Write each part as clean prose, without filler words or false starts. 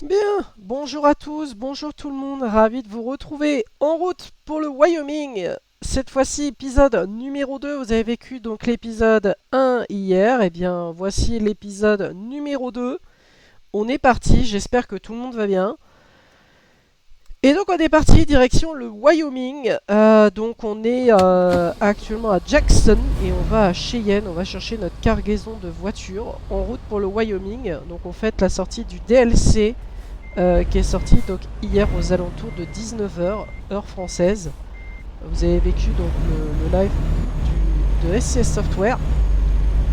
Bien, bonjour à tous, bonjour tout le monde, ravi de vous retrouver en route pour le Wyoming. Cette fois-ci, épisode numéro 2, vous avez vécu donc l'épisode 1 hier, et bien voici l'épisode numéro 2. On est parti, j'espère que tout le monde va bien. Et donc on est parti direction le Wyoming. Donc on est actuellement à Jackson et on va à Cheyenne. On va chercher notre cargaison de voitures en route pour le Wyoming. Donc on fête la sortie du DLC qui est sorti donc hier aux alentours de 19h heure française. Vous avez vécu donc le live de SCS Software.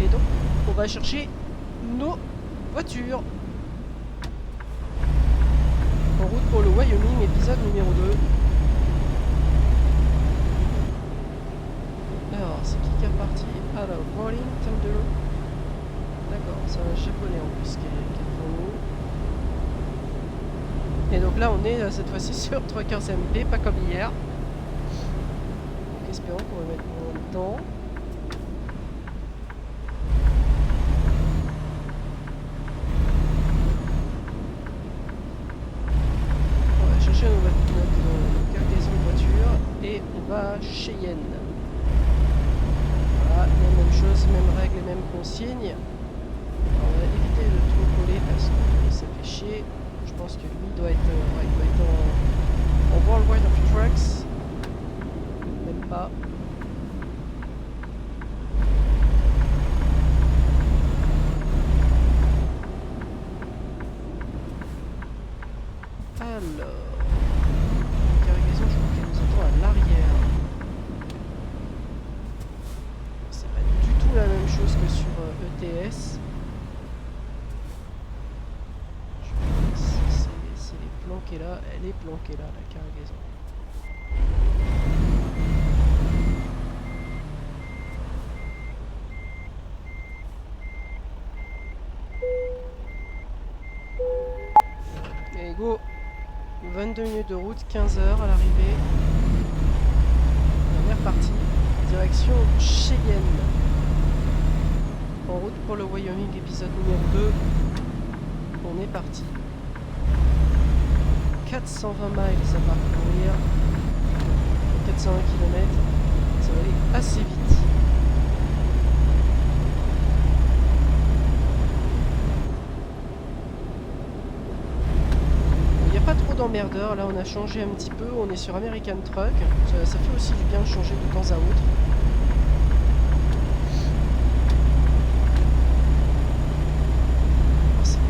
Et donc on va chercher nos voitures. En route pour le Wyoming, épisode numéro 2. Alors, c'est qui est reparti? Alors, Rolling Thunder. D'accord, c'est un japonais en plus qui est devant nous. Et donc là, on est cette fois-ci sur Truckers MP, pas comme hier. Donc, espérons qu'on va mettre moins de temps. On va chercher notre cargaison de voiture et on va à Cheyenne. Voilà, la même chose, même règle, les mêmes consignes. Alors, on va éviter de trop coller parce que ça fait chier. Je pense que lui doit être, il doit être en Worldwide of Trucks. Même pas. Alors, la cargaison, je crois qu'elle nous attend à l'arrière. C'est pas du tout la même chose que sur ETS. Je vais voir si elle est planquée là. Elle est planquée là, la cargaison. Allez, go! 22 minutes de route, 15h à l'arrivée. On est reparti. Direction Cheyenne. En route pour le Wyoming, épisode numéro 2. On est parti. 420 miles à parcourir. 420 km. Ça va aller assez vite. Il n'y a pas trop d'emmerdeurs. Là, on a changé un petit peu. On est sur American Truck. Ça fait aussi du bien de changer de temps à autre.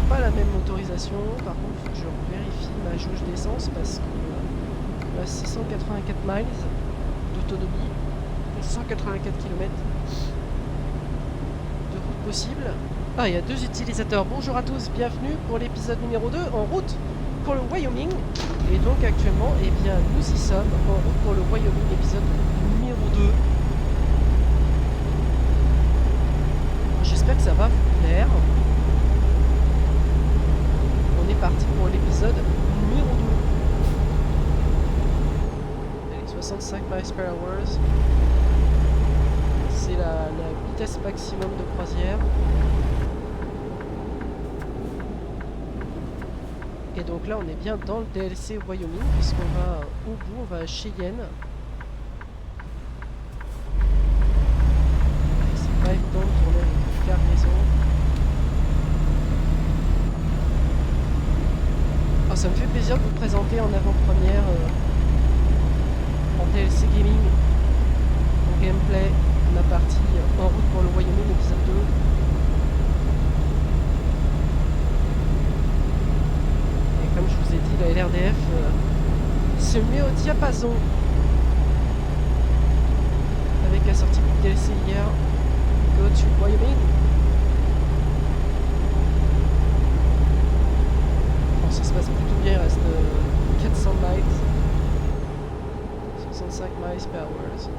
Pas la même motorisation, par contre il faut que je vérifie ma jauge d'essence parce que là c'est 184 miles d'autonomie pour 184 km de route possible. Ah, il y a deux utilisateurs. Bonjour à tous, bienvenue pour l'épisode numéro 2 en route pour le Wyoming. Et donc actuellement, eh bien, nous y sommes en route pour le Wyoming, épisode numéro 2. J'espère que ça va vous plaire. Parti pour l'épisode numéro 2. Avec 65 miles per hour. C'est la vitesse maximum de croisière. Et donc là on est bien dans le DLC Wyoming puisqu'on va au bout, on va à Cheyenne. C'est pas évident de tourner avec une cargaison. Ça me fait plaisir de vous présenter en avant-première en DLC Gaming mon gameplay, ma partie en route pour le Wyoming épisode 2. Et comme je vous ai dit, la LRDF se met au diapason avec la sortie du DLC hier. Go to Wyoming. Ça se passe plutôt bien, il reste 400 miles, 65 miles per hour.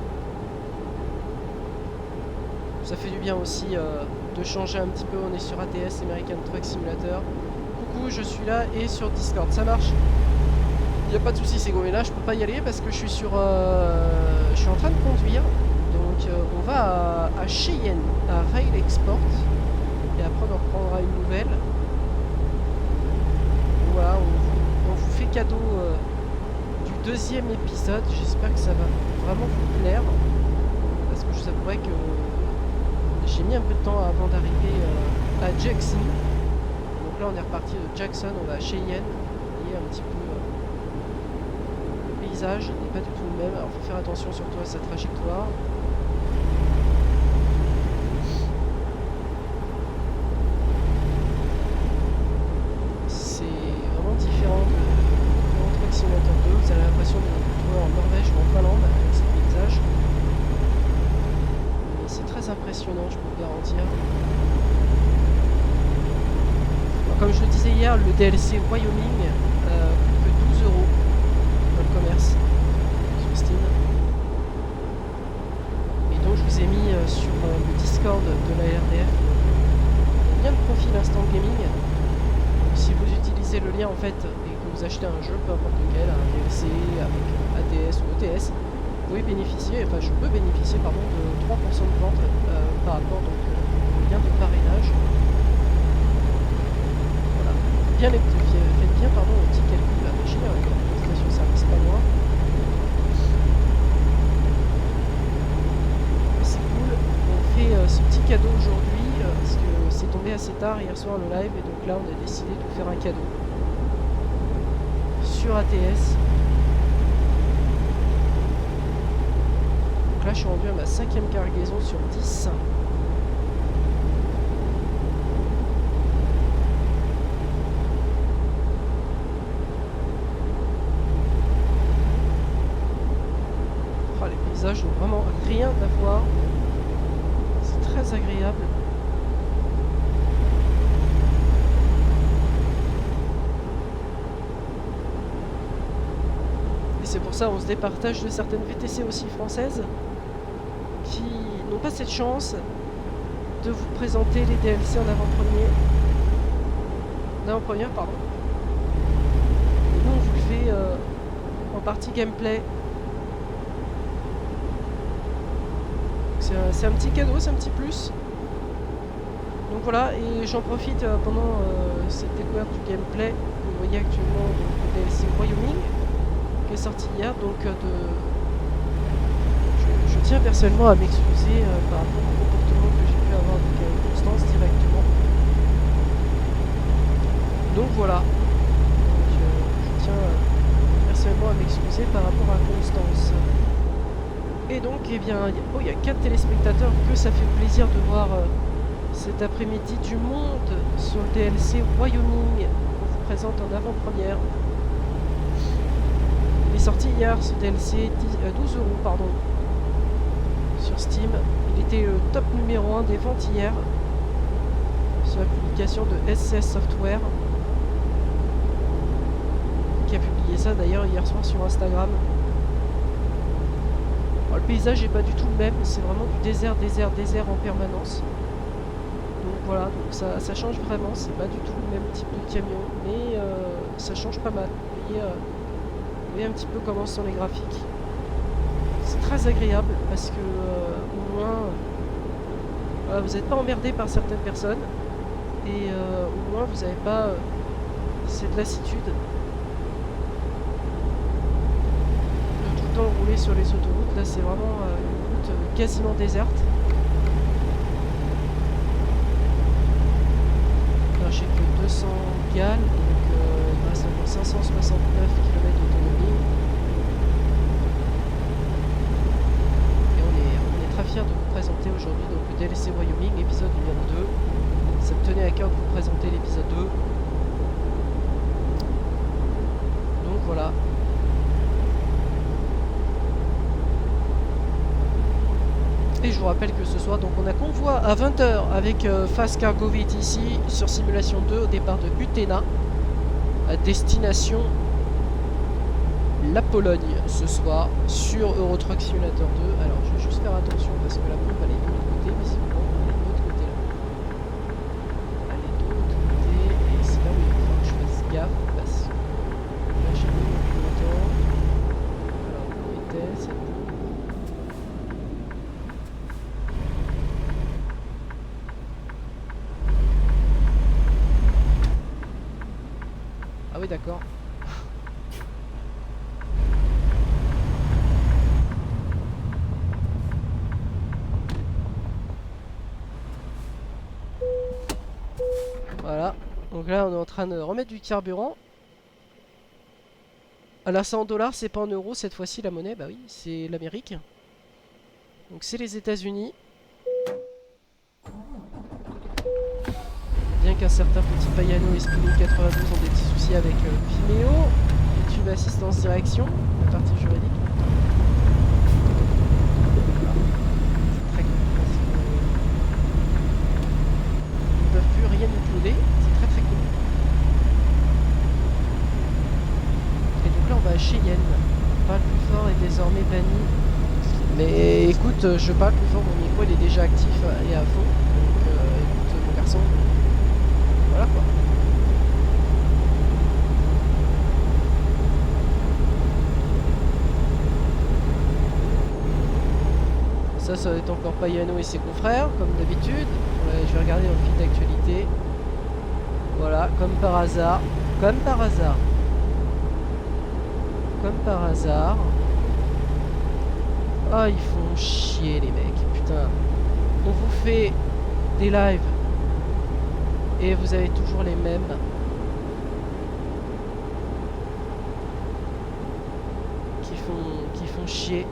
Ça fait du bien aussi de changer un petit peu, on est sur ATS, American Truck Simulator. Coucou, je suis là et sur Discord, ça marche. Il n'y a pas de souci, c'est go, mais là je peux pas y aller parce que je suis sur, je suis en train de conduire. Donc on va à Cheyenne, à Rail Export, et après on en reprendra une nouvelle. Voilà, cadeau du deuxième épisode. J'espère que ça va vraiment vous plaire. Parce que je vous avouerai que j'ai mis un peu de temps avant d'arriver à Jackson. Donc là on est reparti de Jackson, on va à Cheyenne. Vous voyez un petit peu le paysage n'est pas du tout le même. Alors il faut faire attention surtout à sa trajectoire. Différent de Euro Truck Simulator 2, vous avez l'impression de vous trouver en Norvège ou en Finlande avec ces paysages. Mais c'est très impressionnant, je peux vous garantir. Alors, comme je le disais hier, le DLC Wyoming coûte que 12 € dans le commerce sur Steam. Et donc je vous ai mis sur le Discord de la RDF bien de profil Instant Gaming. Si vous utilisez le lien en fait et que vous achetez un jeu, peu importe lequel, un DLC avec ATS ou ETS, vous pouvez bénéficier, enfin je peux bénéficier pardon, de 3% de vente par rapport donc, au lien de parrainage. Voilà. Faites bien pardon, un petit calcul à machine avec la station service pas loin. C'est cool. On fait ce petit cadeau aujourd'hui parce que c'est tombé assez tard hier soir le live et donc là on a décidé de vous faire un cadeau sur ATS. Donc là je suis rendu à ma 5e cargaison sur 10. Oh, les paysages n'ont vraiment rien à voir. C'est très agréable. C'est pour ça qu'on se départage de certaines VTC aussi françaises qui n'ont pas cette chance de vous présenter les DLC en avant-première, pardon. Et nous on vous le fait en partie gameplay. C'est un petit cadeau, c'est un petit plus. Donc voilà, et j'en profite pendant cette découverte du gameplay. Vous voyez actuellement le DLC Wyoming qui est sorti hier, donc je tiens personnellement à m'excuser par rapport au comportement que j'ai pu avoir avec Constance directement. Donc voilà, donc, je tiens personnellement à m'excuser par rapport à Constance. Et donc, eh bien, il y a 4 téléspectateurs que ça fait plaisir de voir cet après-midi du monde sur le DLC Wyoming qu'on vous présente en avant-première. Il est sorti hier ce DLC 12 € pardon, sur Steam. Il était le top numéro 1 des ventes hier sur la publication de SCS Software qui a publié ça d'ailleurs hier soir sur Instagram. Alors, le paysage n'est pas du tout le même, c'est vraiment du désert en permanence. Donc voilà, donc ça change vraiment, c'est pas du tout le même type de camion, mais ça change pas mal. Vous voyez un petit peu comment sont les graphiques. C'est très agréable parce que au moins voilà, vous n'êtes pas emmerdé par certaines personnes et au moins vous n'avez pas cette lassitude de tout le temps rouler sur les autoroutes. Là c'est vraiment une route quasiment déserte. Là j'ai que 200 gals, donc il me reste encore 569 km d'autonomie. Très fier de vous présenter aujourd'hui donc le DLC Wyoming, épisode numéro 2. Ça me tenait à cœur de vous présenter l'épisode 2. Donc voilà. Et je vous rappelle que ce soir, donc on a convoi à 20 h avec Fast Cargo VTC sur Simulation 2 au départ de Utena à destination la Pologne ce soir sur Euro Truck Simulator 2. Alors je vais juste faire attention parce que la pompe elle est de l'autre côté, visiblement elle est de l'autre côté là. Elle est de l'autre côté et c'est là où il va falloir que je fasse gaffe parce que là j'ai mis mon pilotant. Alors où était cette pompe? Ah oui d'accord. Donc là, on est en train de remettre du carburant. Ah là, c'est en dollars, c'est pas en euros cette fois-ci la monnaie. Bah oui, c'est l'Amérique. Donc c'est les États-Unis. Bien qu'un certain petit Payano et Spino 92 ont des petits soucis avec Vimeo, YouTube Assistance Direction, la partie juridique. C'est très cool parce qu'ils ne peuvent plus rien uploader. C'est très très cool. Et donc là on va à Cheyenne. Parle plus fort est désormais banni. Mais écoute, je parle plus fort, mon micro il est déjà actif et à fond. Donc écoute mon garçon. Voilà quoi. Ça va être encore Payano et ses confrères, comme d'habitude. Ouais, je vais regarder dans le fil d'actualité. Voilà, comme par hasard. Comme par hasard. Comme par hasard. Ah, ils font chier les mecs. Putain. On vous fait des lives. Et vous avez toujours les mêmes. Qui font chier.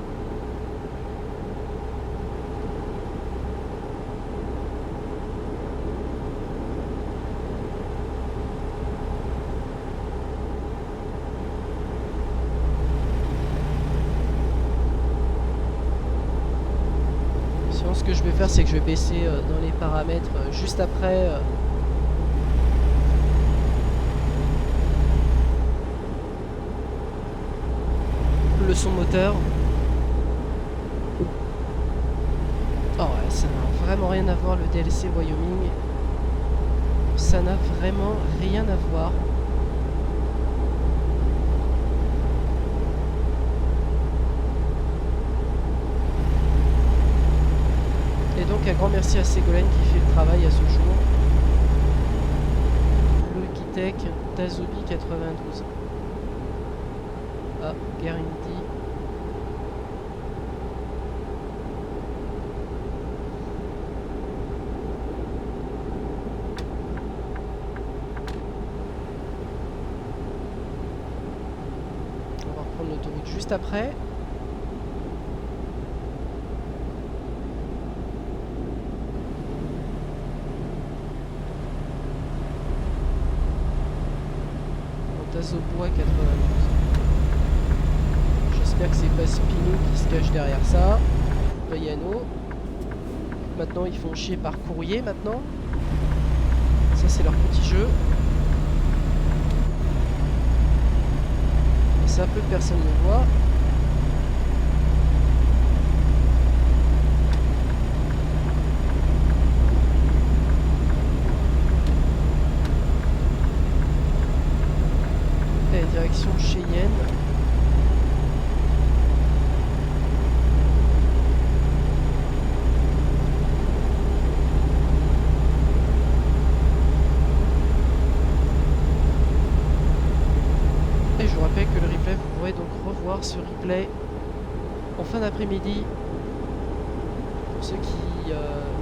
Sinon, ce que je vais faire, c'est que je vais baisser dans les paramètres juste après. Le son moteur. Oh ouais, ça n'a vraiment rien à voir le DLC Wyoming. Ça n'a vraiment rien à voir. Et donc un grand merci à Ségolène qui fait le travail à ce jour. Logitech Tazobi 92. Ah, Guarantee. On va reprendre l'autoroute juste après. Tazobois 92. J'espère que c'est pas Spino qui se cache derrière ça. Payano. Maintenant ils font chier par courrier maintenant. Ça c'est leur petit jeu. Et ça peu de personnes le voient. Et direction Cheyenne. Que le replay, vous pourrez donc revoir ce replay en fin d'après-midi. Pour ceux qui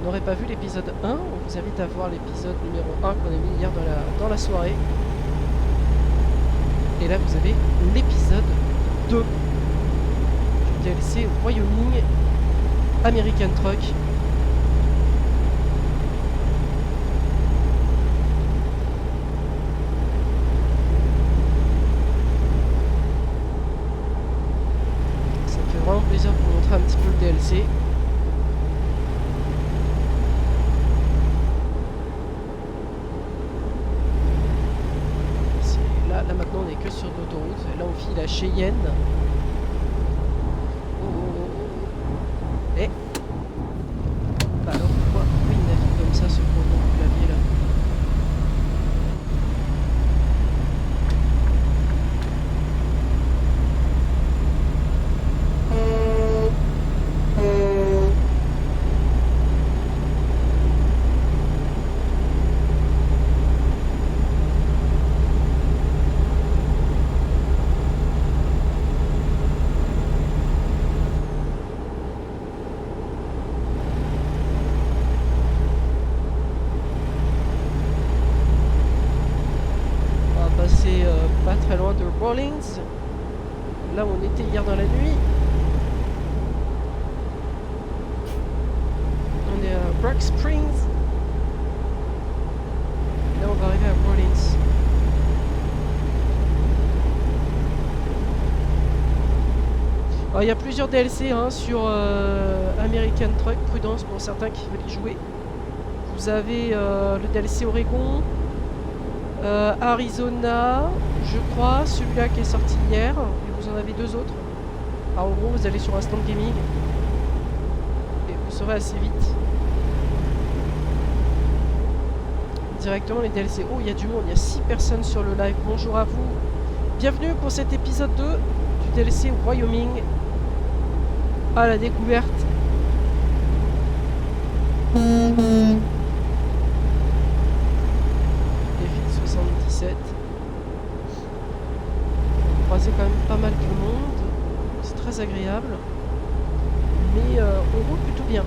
n'auraient pas vu l'épisode 1, on vous invite à voir l'épisode numéro 1 qu'on a mis hier dans la soirée. Et là vous avez l'épisode 2 du DLC Wyoming American Truck. Plaisir de vous montrer un petit peu le DLC. Là maintenant on est que sur l'autoroute. Là on file à Cheyenne. Et bah alors pourquoi il navigue comme ça ce gros clavier là? Orleans, là où on était hier dans la nuit. On est à Rock Springs. Là on va arriver à Orleans. Alors il y a plusieurs DLC hein, sur American Truck, prudence pour certains qui veulent y jouer. Vous avez le DLC Oregon, Arizona, je crois, celui-là qui est sorti hier, et vous en avez deux autres. Alors en gros vous allez sur un stand gaming et vous saurez assez vite. Directement les DLC. Oh il y a du monde, il y a 6 personnes sur le live, bonjour à vous. Bienvenue pour cet épisode 2 du DLC Wyoming. À la découverte. Défi 77. On croisait quand même pas mal de monde. C'est très agréable. Mais on roule plutôt bien.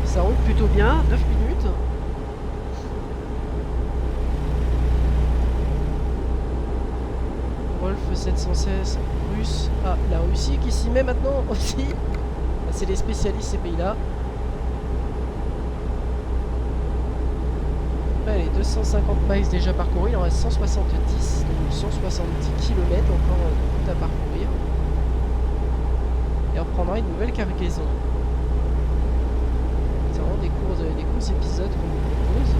Ça roule plutôt bien, 9 minutes. Wolf 716, Russe. Ah, la Russie qui s'y met maintenant aussi. C'est les spécialistes ces pays-là. Ouais, les 250 miles déjà parcourus, il en reste 170, donc 170 km encore de route à parcourir. Et on reprendra une nouvelle cargaison. C'est vraiment des courts épisodes qu'on vous propose.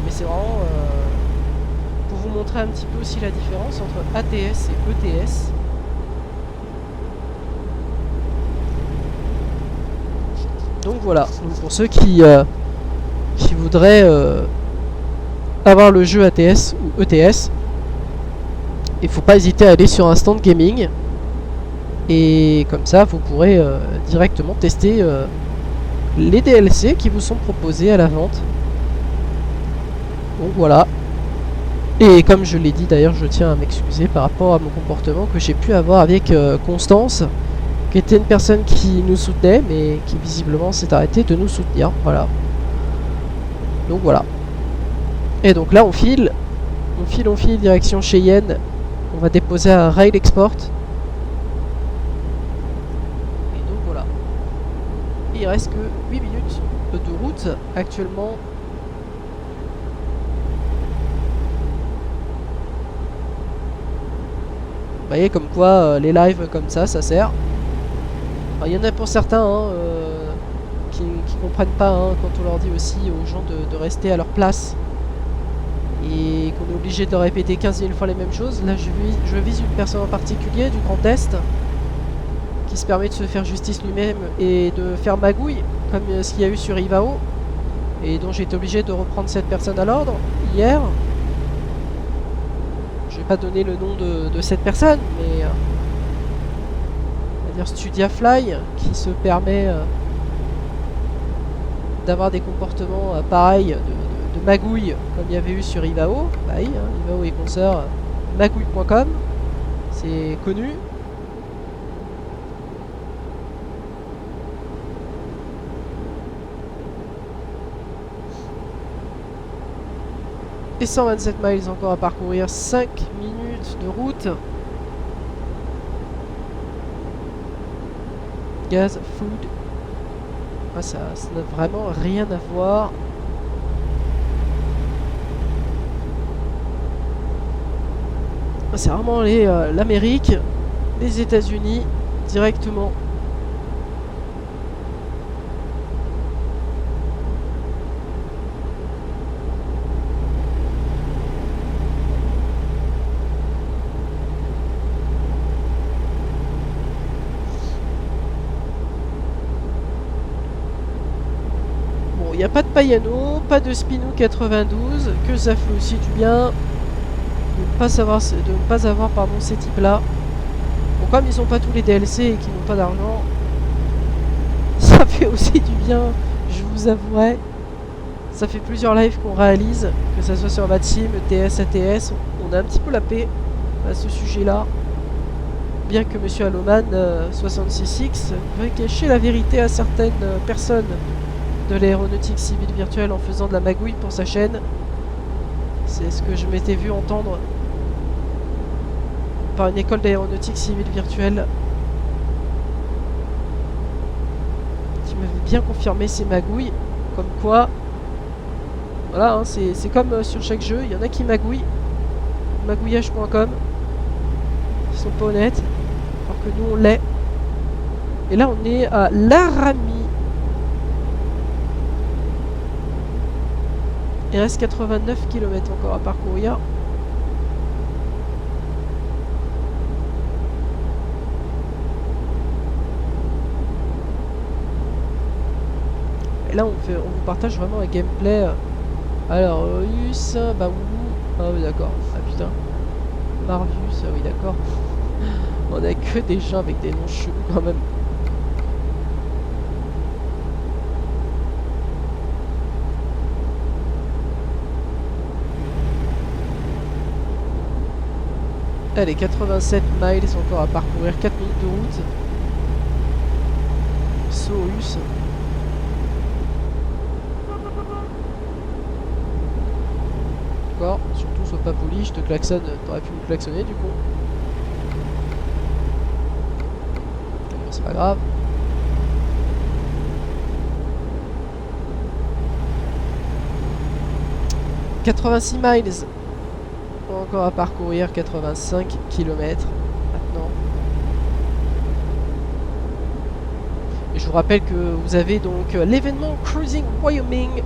Mais c'est vraiment pour vous montrer un petit peu aussi la différence entre ATS et ETS. Donc voilà, donc pour ceux qui voudraient avoir le jeu ATS ou ETS, il ne faut pas hésiter à aller sur un stand gaming. Et comme ça, vous pourrez directement tester les DLC qui vous sont proposés à la vente. Donc voilà. Et comme je l'ai dit d'ailleurs, je tiens à m'excuser par rapport à mon comportement que j'ai pu avoir avec Constance, qui était une personne qui nous soutenait, mais qui visiblement s'est arrêtée de nous soutenir. Voilà. Donc voilà. Et donc là on file direction Cheyenne. On va déposer à Rail Export. Et donc voilà. Et il reste que 8 minutes de route actuellement. Vous voyez comme quoi les lives comme ça sert. Il y en a pour certains hein, qui comprennent pas hein, quand on leur dit aussi aux gens de rester à leur place et qu'on est obligé de répéter 15 000 fois les mêmes choses. Là je vise une personne en particulier du Grand Est qui se permet de se faire justice lui-même et de faire magouille comme ce qu'il y a eu sur Ivao et dont j'ai été obligé de reprendre cette personne à l'ordre hier. Je vais pas donner le nom de cette personne, mais on va dire Studiafly qui se permet d'avoir des comportements pareils de magouille comme il y avait eu sur Ivao. Bah oui, hein, Ivao et consorts, magouille.com, c'est connu. Et 127 miles encore à parcourir, 5 minutes de route. Gaz, food. Ah, ça n'a vraiment rien à voir. C'est vraiment l'Amérique, les États-Unis directement. Il n'y a pas de Payano, pas de Spinou 92, que ça fait aussi du bien de ne pas avoir pardon, ces types-là. Bon, comme ils n'ont pas tous les DLC et qu'ils n'ont pas d'argent, ça fait aussi du bien, je vous avouerai. Ça fait plusieurs lives qu'on réalise, que ce soit sur Vatsim, ETS, ATS, on a un petit peu la paix à ce sujet-là. bien que Monsieur Alloman 66X veut cacher la vérité à certaines personnes de l'aéronautique civile virtuelle en faisant de la magouille pour sa chaîne. C'est ce que je m'étais vu entendre par une école d'aéronautique civile virtuelle qui m'avait bien confirmé ces magouilles, comme quoi, voilà, hein, c'est comme sur chaque jeu, il y en a qui magouillent, magouillage.com, qui sont pas honnêtes, alors que nous on l'est. Et là on est à Laramie. Il reste 89 km encore à parcourir. Et là on vous partage vraiment un gameplay. Alors Us, bah ouh. Ah oui d'accord. Ah putain. Marvius, ah oui d'accord. On a que des gens avec des noms chelous quand même. Allez, 87 miles encore à parcourir, 4 minutes de route. Sous. D'accord, surtout sois pas poli, je te klaxonne, t'aurais pu me klaxonner du coup. Bon, c'est pas grave. « 86 miles. Encore à parcourir, 85 km maintenant. Et je vous rappelle que vous avez donc l'événement Cruising Wyoming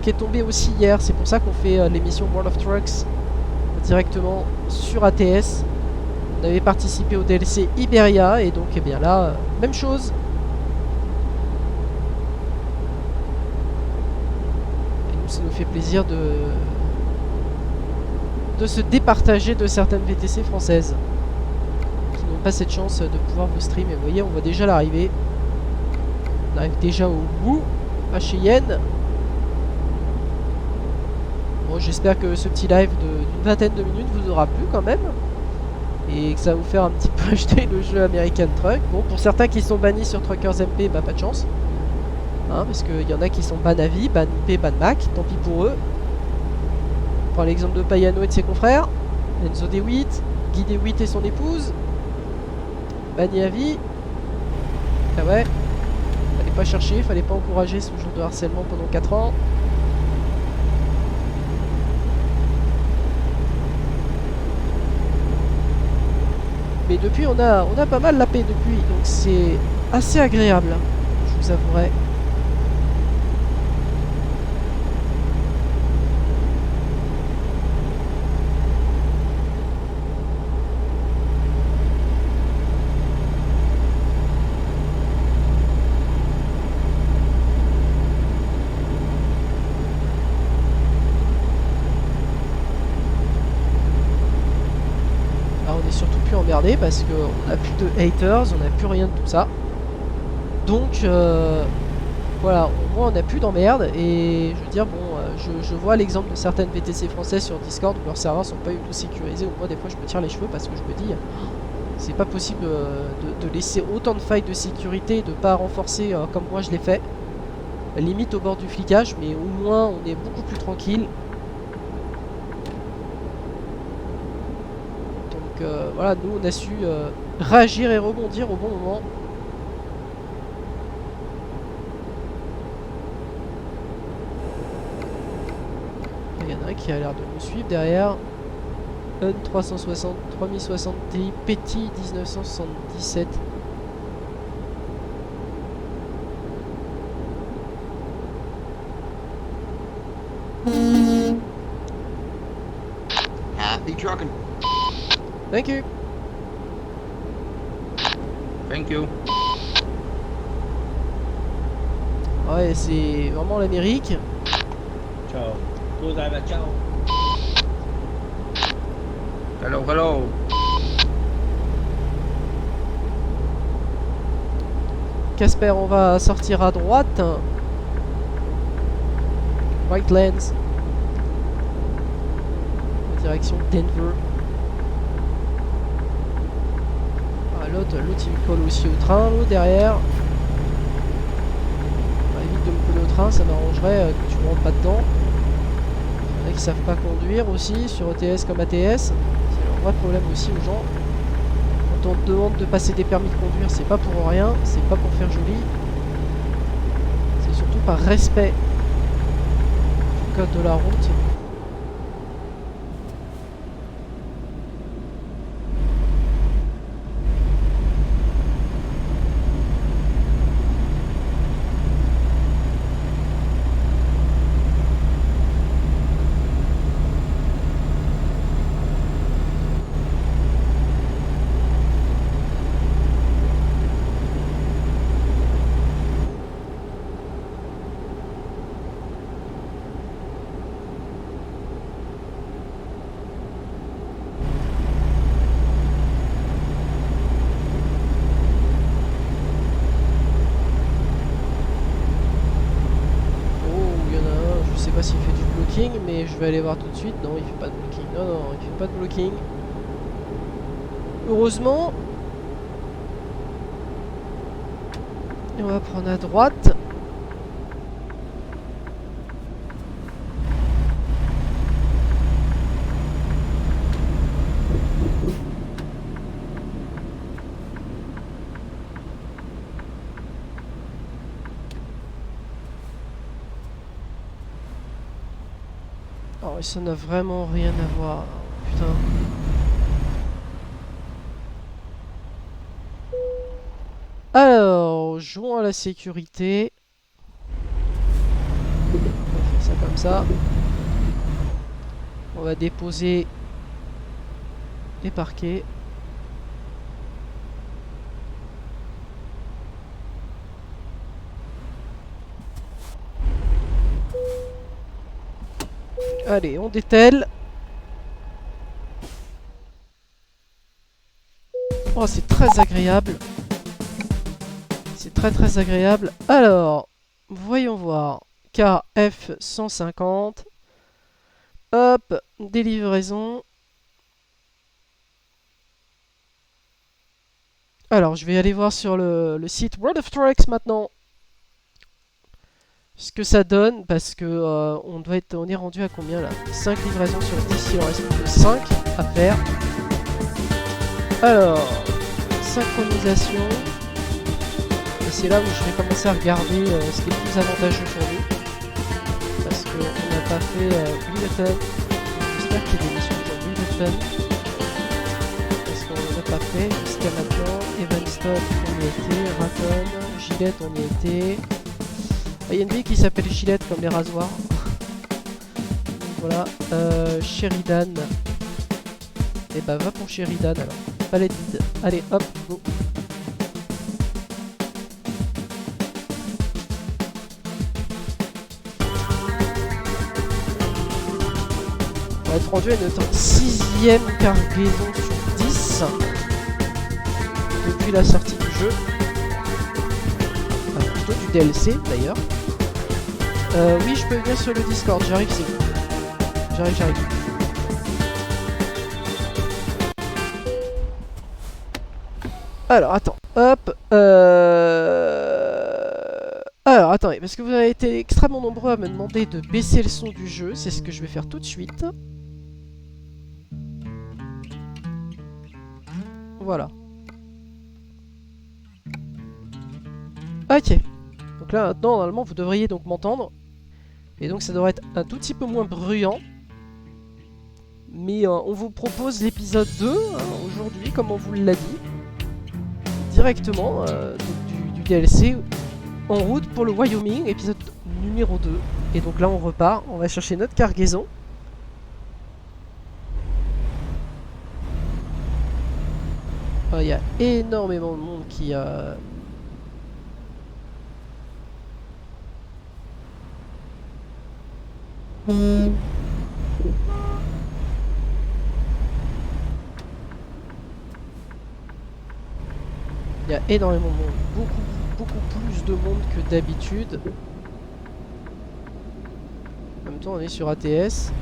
qui est tombé aussi hier. C'est pour ça qu'on fait l'émission World of Trucks directement sur ATS. On avait participé au DLC Iberia et donc eh bien là, même chose. Et nous, ça nous fait plaisir de se départager de certaines VTC françaises qui n'ont pas cette chance de pouvoir vous stream. Et vous voyez, on voit déjà l'arrivée. On arrive déjà au bout à Cheyenne. Bon, j'espère que ce petit live d'une vingtaine de minutes vous aura plu quand même et que ça va vous faire un petit peu acheter le jeu American Truck. Bon, pour certains qui sont bannis sur Truckers MP, bah pas de chance, hein, parce qu'il y en a qui sont ban à vie, ban IP, ban Mac, tant pis pour eux. On prend l'exemple de Payano et de ses confrères, Enzo D8, Guy D8 et son épouse, banni à vie. Ah ouais, fallait pas chercher, fallait pas encourager ce genre de harcèlement pendant 4 ans. Mais depuis on a pas mal la paix depuis, donc c'est assez agréable, je vous avouerai. Emmerdé parce qu'on n'a plus de haters, on n'a plus rien de tout ça. Donc voilà, au moins on n'a plus d'emmerde. Et je veux dire, bon, je vois l'exemple de certaines VTC françaises sur Discord où leurs serveurs sont pas du tout sécurisés. Ou moi des fois je me tire les cheveux parce que je me dis c'est pas possible de laisser autant de failles de sécurité et de pas renforcer comme moi je l'ai fait. Limite au bord du flicage, mais au moins on est beaucoup plus tranquille. Voilà, nous on a su réagir et rebondir au bon moment. Il y en a un qui a l'air de nous suivre derrière. Un 360, 3060 Ti, Petit 1977. Happy trucking. Thank you. Thank you. Ouais, c'est vraiment l'Amérique. Ciao. Tu dai, ciao. Hello, hello. Casper, on va sortir à droite. Whitelands. Direction Denver. route. L'autre il me colle aussi au train, l'autre derrière. Bah, évite de me coller au train, ça m'arrangerait que tu ne rentres pas dedans. Il y en a qui savent pas conduire aussi, sur ETS comme ATS. C'est un vrai problème aussi aux gens. Quand on te demande de passer des permis de conduire, c'est pas pour rien, c'est pas pour faire joli. C'est surtout par respect du code de la route. Je sais pas s'il fait du blocking, mais je vais aller voir tout de suite. Non, il fait pas de blocking. Non, non, il fait pas de blocking. Heureusement. Et on va prendre à droite. Oh, et ça n'a vraiment rien à voir. Putain. Alors, jouons à la sécurité. On va faire ça comme ça. On va déposer les parquets. Allez, on dételle. Oh, c'est très agréable. C'est très très agréable. Alors, voyons voir. KF 150. Hop, des livraisons. Alors, je vais aller voir sur le site World of Trucks maintenant ce que ça donne, parce que on est rendu à combien là? 5 livraisons sur 10, il en reste plus que 5 à faire. Alors, synchronisation. Et c'est là où je vais commencer à regarder ce qui est le plus avantageux pour nous. Parce qu'on n'a pas fait Wheelton. J'espère qu'il y a des missions sur Wheelton. Parce qu'on n'en a pas fait jusqu'à maintenant. Evanston, on y était. Raton, Gillette, on y était. Il y a une ville qui s'appelle Gillette comme les rasoirs. Voilà. Sheridan. Et bah va pour Sheridan alors. Palette vide. Allez hop, go. On va être rendu à notre 6ème cargaison sur 10 depuis la sortie du jeu. Enfin, plutôt du DLC d'ailleurs. Oui, je peux venir sur le Discord, j'arrive, c'est bon. J'arrive. Alors, attends, hop. Alors, attendez, parce que vous avez été extrêmement nombreux à me demander de baisser le son du jeu, c'est ce que je vais faire tout de suite. Voilà. Ok. Donc là, maintenant, normalement, vous devriez donc m'entendre. Et donc, ça devrait être un tout petit peu moins bruyant. Mais on vous propose l'épisode 2, aujourd'hui, comme on vous l'a dit. Directement, donc du DLC, en route pour le Wyoming, épisode numéro 2. Et donc là, on repart, on va chercher notre cargaison. Il y a énormément de monde qui... Il y a énormément de monde, beaucoup plus de monde que d'habitude. En même temps, on est sur ATS.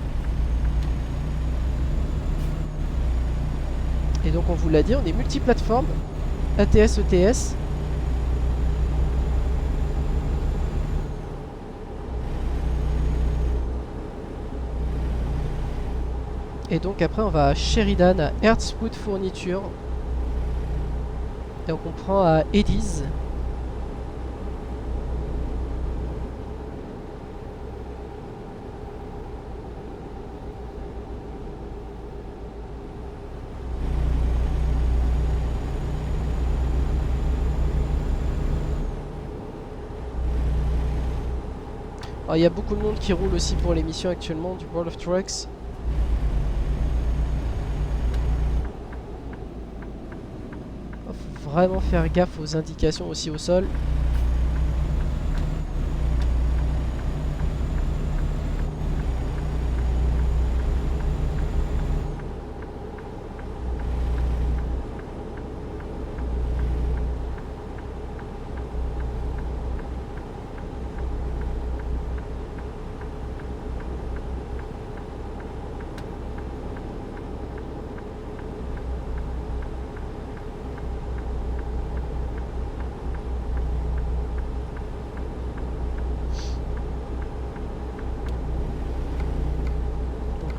Et donc, on vous l'a dit, on est multiplateforme. ATS, ETS. Et donc après on va à Sheridan, à Earthwood Fourniture. Et donc on prend à Eddie's. Alors, il y a beaucoup de monde qui roule aussi pour l'émission actuellement du World of Trucks. Faut vraiment faire gaffe aux indications aussi au sol.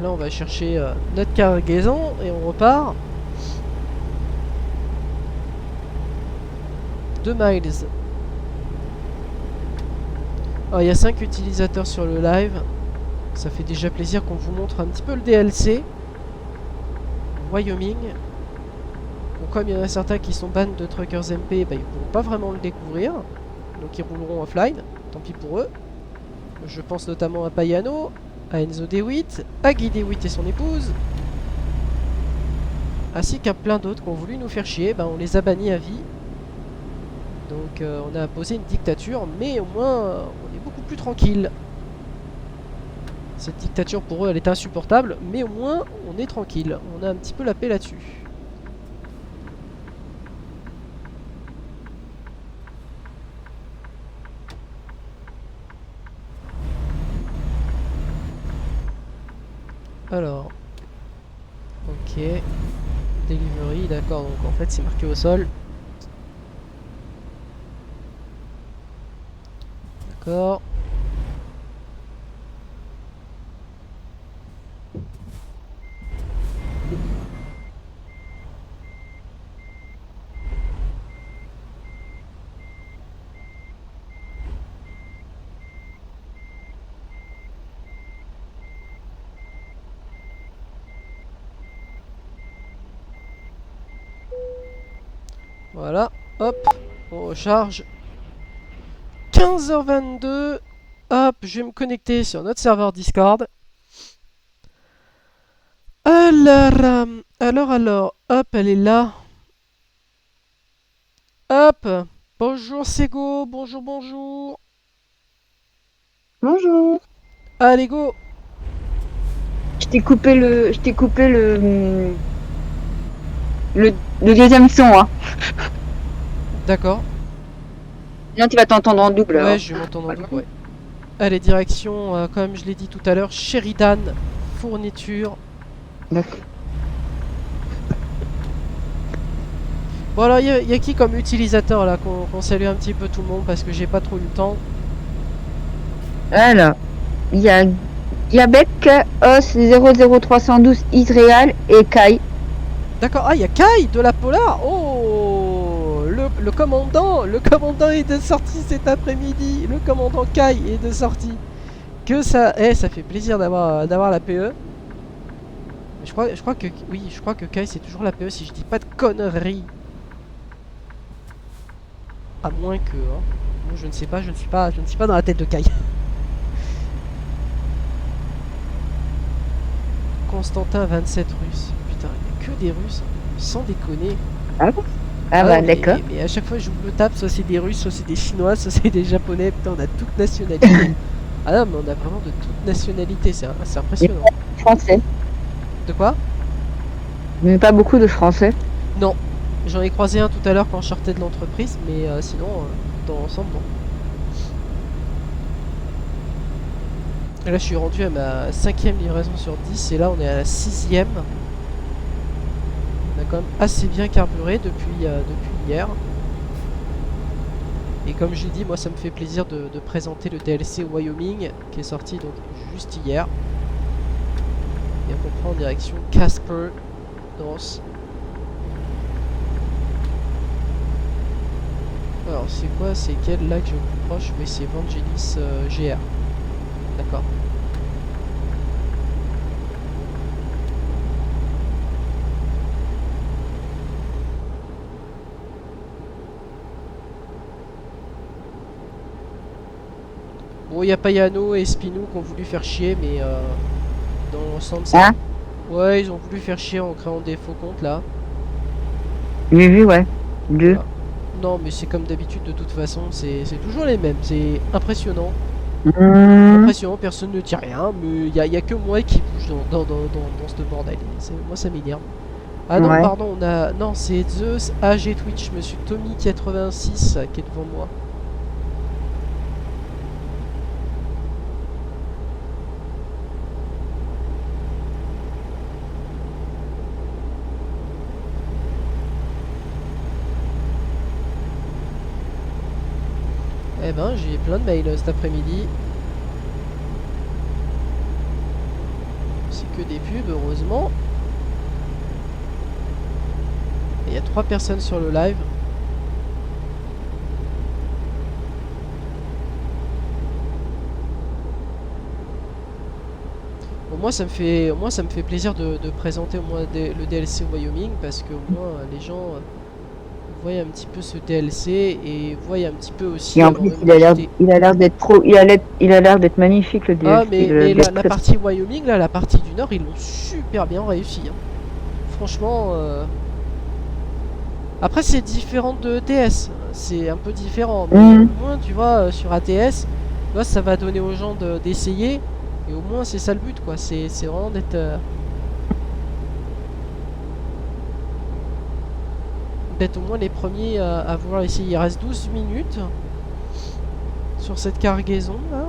Là on va chercher notre cargaison et on repart. 2 miles. Alors il y a 5 utilisateurs sur le live. Ça fait déjà plaisir qu'on vous montre un petit peu le DLC. Wyoming. Bon, comme il y en a certains qui sont bans de Truckers MP, bah, ils ne pourront pas vraiment le découvrir. Donc ils rouleront offline. Tant pis pour eux. Je pense notamment à Payano, à Enzo DeWitt, à Guy DeWitt et son épouse, ainsi qu'à plein d'autres qui ont voulu nous faire chier. Ben, on les a bannis à vie. Donc on a imposé une dictature, mais au moins on est beaucoup plus tranquille. Cette dictature pour eux elle est insupportable, mais au moins on est tranquille. On a un petit peu la paix là-dessus. Alors, ok, delivery, d'accord, donc en fait c'est marqué au sol. D'accord. Voilà, hop, on recharge. 15h22, hop, je vais me connecter sur notre serveur Discord. Alors, hop, elle est là. Hop, bonjour Sego, bonjour, bonjour. Bonjour. Allez, go. Je t'ai coupé le deuxième son, hein. D'accord. Sinon tu vas t'entendre en double. Ouais, hein. je vais m'entendre en double, ouais. Allez, direction, comme je l'ai dit tout à l'heure, Sheridan Fourniture. D'accord. Bon, alors, il y a qui comme utilisateur là, qu'on salue un petit peu tout le monde parce que j'ai pas trop eu le temps. Alors, il y a Diabek, Os 00312 Israël et Kai. D'accord, ah, il y a Kai de la Polar. Oh, le commandant est de sortie cet après-midi. Le commandant Kai est de sortie. Que ça, ça fait plaisir d'avoir la PE. Je crois que Kai c'est toujours la PE si je dis pas de conneries. À moins que, hein. Moi, je ne sais pas, je ne suis pas dans la tête de Kai. Constantin 27 Russes. Putain, il n'y a que des Russes, sans déconner. Ah bah non, d'accord. mais à chaque fois je le tape, soit c'est des Russes, soit c'est des Chinois, soit c'est des Japonais. Putain, on a toute nationalité. Ah non, mais on a vraiment de toute nationalité, c'est impressionnant. Français. De quoi? Mais pas beaucoup de Français. Non, j'en ai croisé un tout à l'heure quand je sortais de l'entreprise, mais sinon, dans l'ensemble, bon. Et là, je suis rendu à ma 5e livraison sur 10, et là, on est à la 6e. On a quand même assez bien carburé depuis hier. Et comme je l'ai dit, moi ça me fait plaisir de présenter le DLC Wyoming qui est sorti donc juste hier. Et on prend en direction Casper North. Alors c'est quoi? C'est quel lac je plus proche? Oui, c'est Vangelis GR. D'accord. Bon, il y a Payano et Spinou qui ont voulu faire chier, mais dans l'ensemble, ça... Hein? Ouais, ils ont voulu faire chier en créant des faux comptes là. J'ai vu, ouais. Deux. Voilà. Non, mais c'est comme d'habitude, de toute façon, c'est toujours les mêmes. C'est impressionnant. Impressionnant, personne ne dit rien, mais il y a que moi qui bouge dans ce bordel. Moi, ça m'énerve. Ah non, Ouais. pardon, on a... Non, c'est Zeus AG Twitch, monsieur Tommy86 qui est devant moi. Eh ben, j'ai plein de mails cet après-midi. C'est que des pubs, heureusement. Il y a 3 personnes sur le live. Bon, moi ça me fait plaisir de présenter au moins le DLC Wyoming parce que au moins les gens voient un petit peu ce DLC et voient un petit peu aussi. Et en plus, il a l'air d'être trop, il a l'air d'être magnifique le DLC. Ah mais la partie Wyoming là, la partie du nord, ils l'ont super bien réussi. Hein. Franchement. Après c'est différent de ETS, c'est un peu différent, mais au moins tu vois sur ATS, là ça va donner aux gens d'essayer, et au moins c'est ça le but quoi, c'est vraiment d'être au moins les premiers à vouloir essayer. Il reste 12 minutes sur cette cargaison là,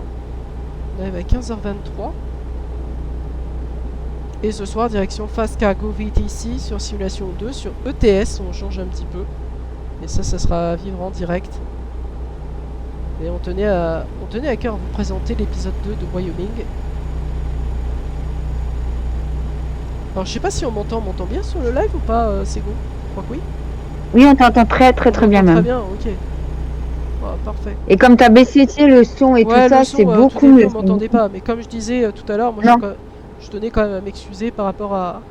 on arrive à 15h23. Et ce soir, direction Fast Cargo VTC sur Simulation 2, sur ETS, on change un petit peu. Et ça sera à vivre en direct. Et on tenait à cœur vous présenter l'épisode 2 de Wyoming. Alors je sais pas si on m'entend bien sur le live ou pas, Sego? Je crois que oui. Oui, on t'entend très bien même. Très bien, ok. Ah, parfait. Et comme t'as baissé le son et Ouais, tout ça, c'est beaucoup mieux. Vous m'entendez pas, mais comme je disais tout à l'heure, moi je tenais quand même à m'excuser par rapport à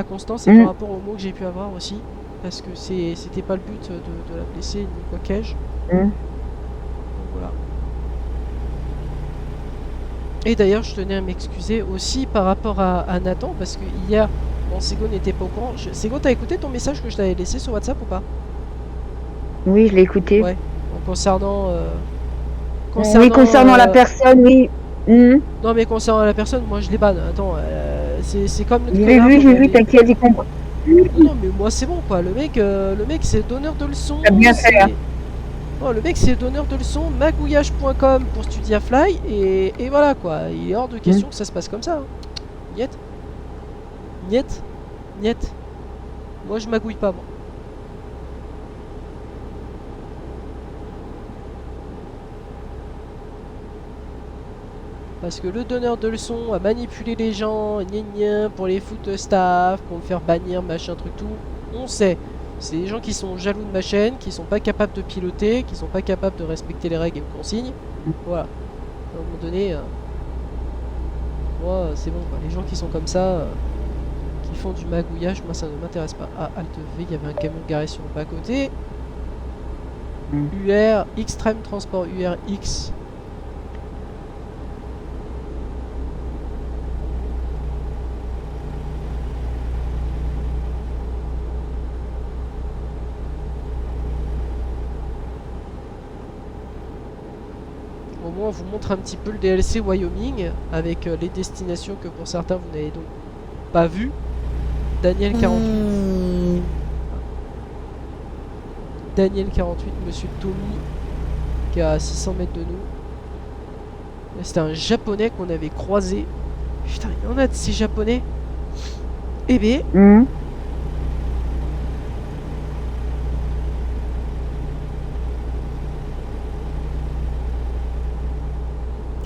Constance et par rapport aux mots que j'ai pu avoir aussi, parce que c'était pas le but de la blesser ni quoi qu'ai-je. Donc voilà. Et d'ailleurs je tenais à m'excuser aussi par rapport à Nathan, parce que hier, bon, Sego n'était pas au courant. Sego, t'as écouté ton message que je t'avais laissé sur WhatsApp ou pas? Oui, je l'ai écouté. Ouais. Donc, concernant la personne, oui. Non mais concernant la personne, moi je les banne. Attends, c'est comme le J'ai vu, t'inquiète, j'ai compris. Non mais moi c'est bon quoi. Le mec c'est donneur de leçons. T'as bien fait. Oh, le mec c'est donneur de leçons, magouillage.com pour Studiafly et voilà quoi. Il est hors de question que ça se passe comme ça. Hein. Niet. Moi je magouille pas moi. Parce que le donneur de leçons a manipulé les gens, pour les foutre staff, pour me faire bannir, machin, truc, tout. On sait. C'est des gens qui sont jaloux de ma chaîne, qui sont pas capables de piloter, qui sont pas capables de respecter les règles et les consignes. Voilà. À un moment donné, moi, c'est bon, quoi. Les gens qui sont comme ça, qui font du magouillage, moi ça ne m'intéresse pas. Ah, Alt V, il y avait un camion garé sur le bas-côté. UR, Extreme Transport URX. Au moins on vous montre un petit peu le DLC Wyoming avec les destinations que pour certains vous n'avez donc pas vu. Daniel 48. Daniel 48, monsieur Tommy qui est à 600 mètres de nous. C'était un japonais qu'on avait croisé. Putain, il y en a de ces japonais. Eh bien,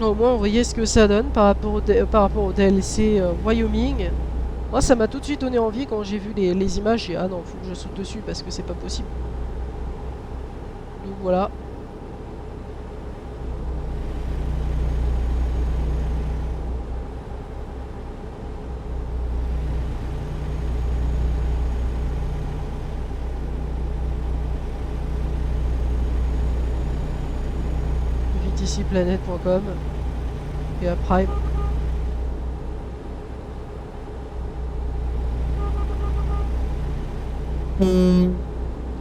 Au moins, vous voyez ce que ça donne par rapport au DLC Wyoming. Moi, ça m'a tout de suite donné envie quand j'ai vu les images. J'ai dit, ah non, faut que je saute dessus parce que c'est pas possible. Donc voilà. VTCplanet.com et à Prime.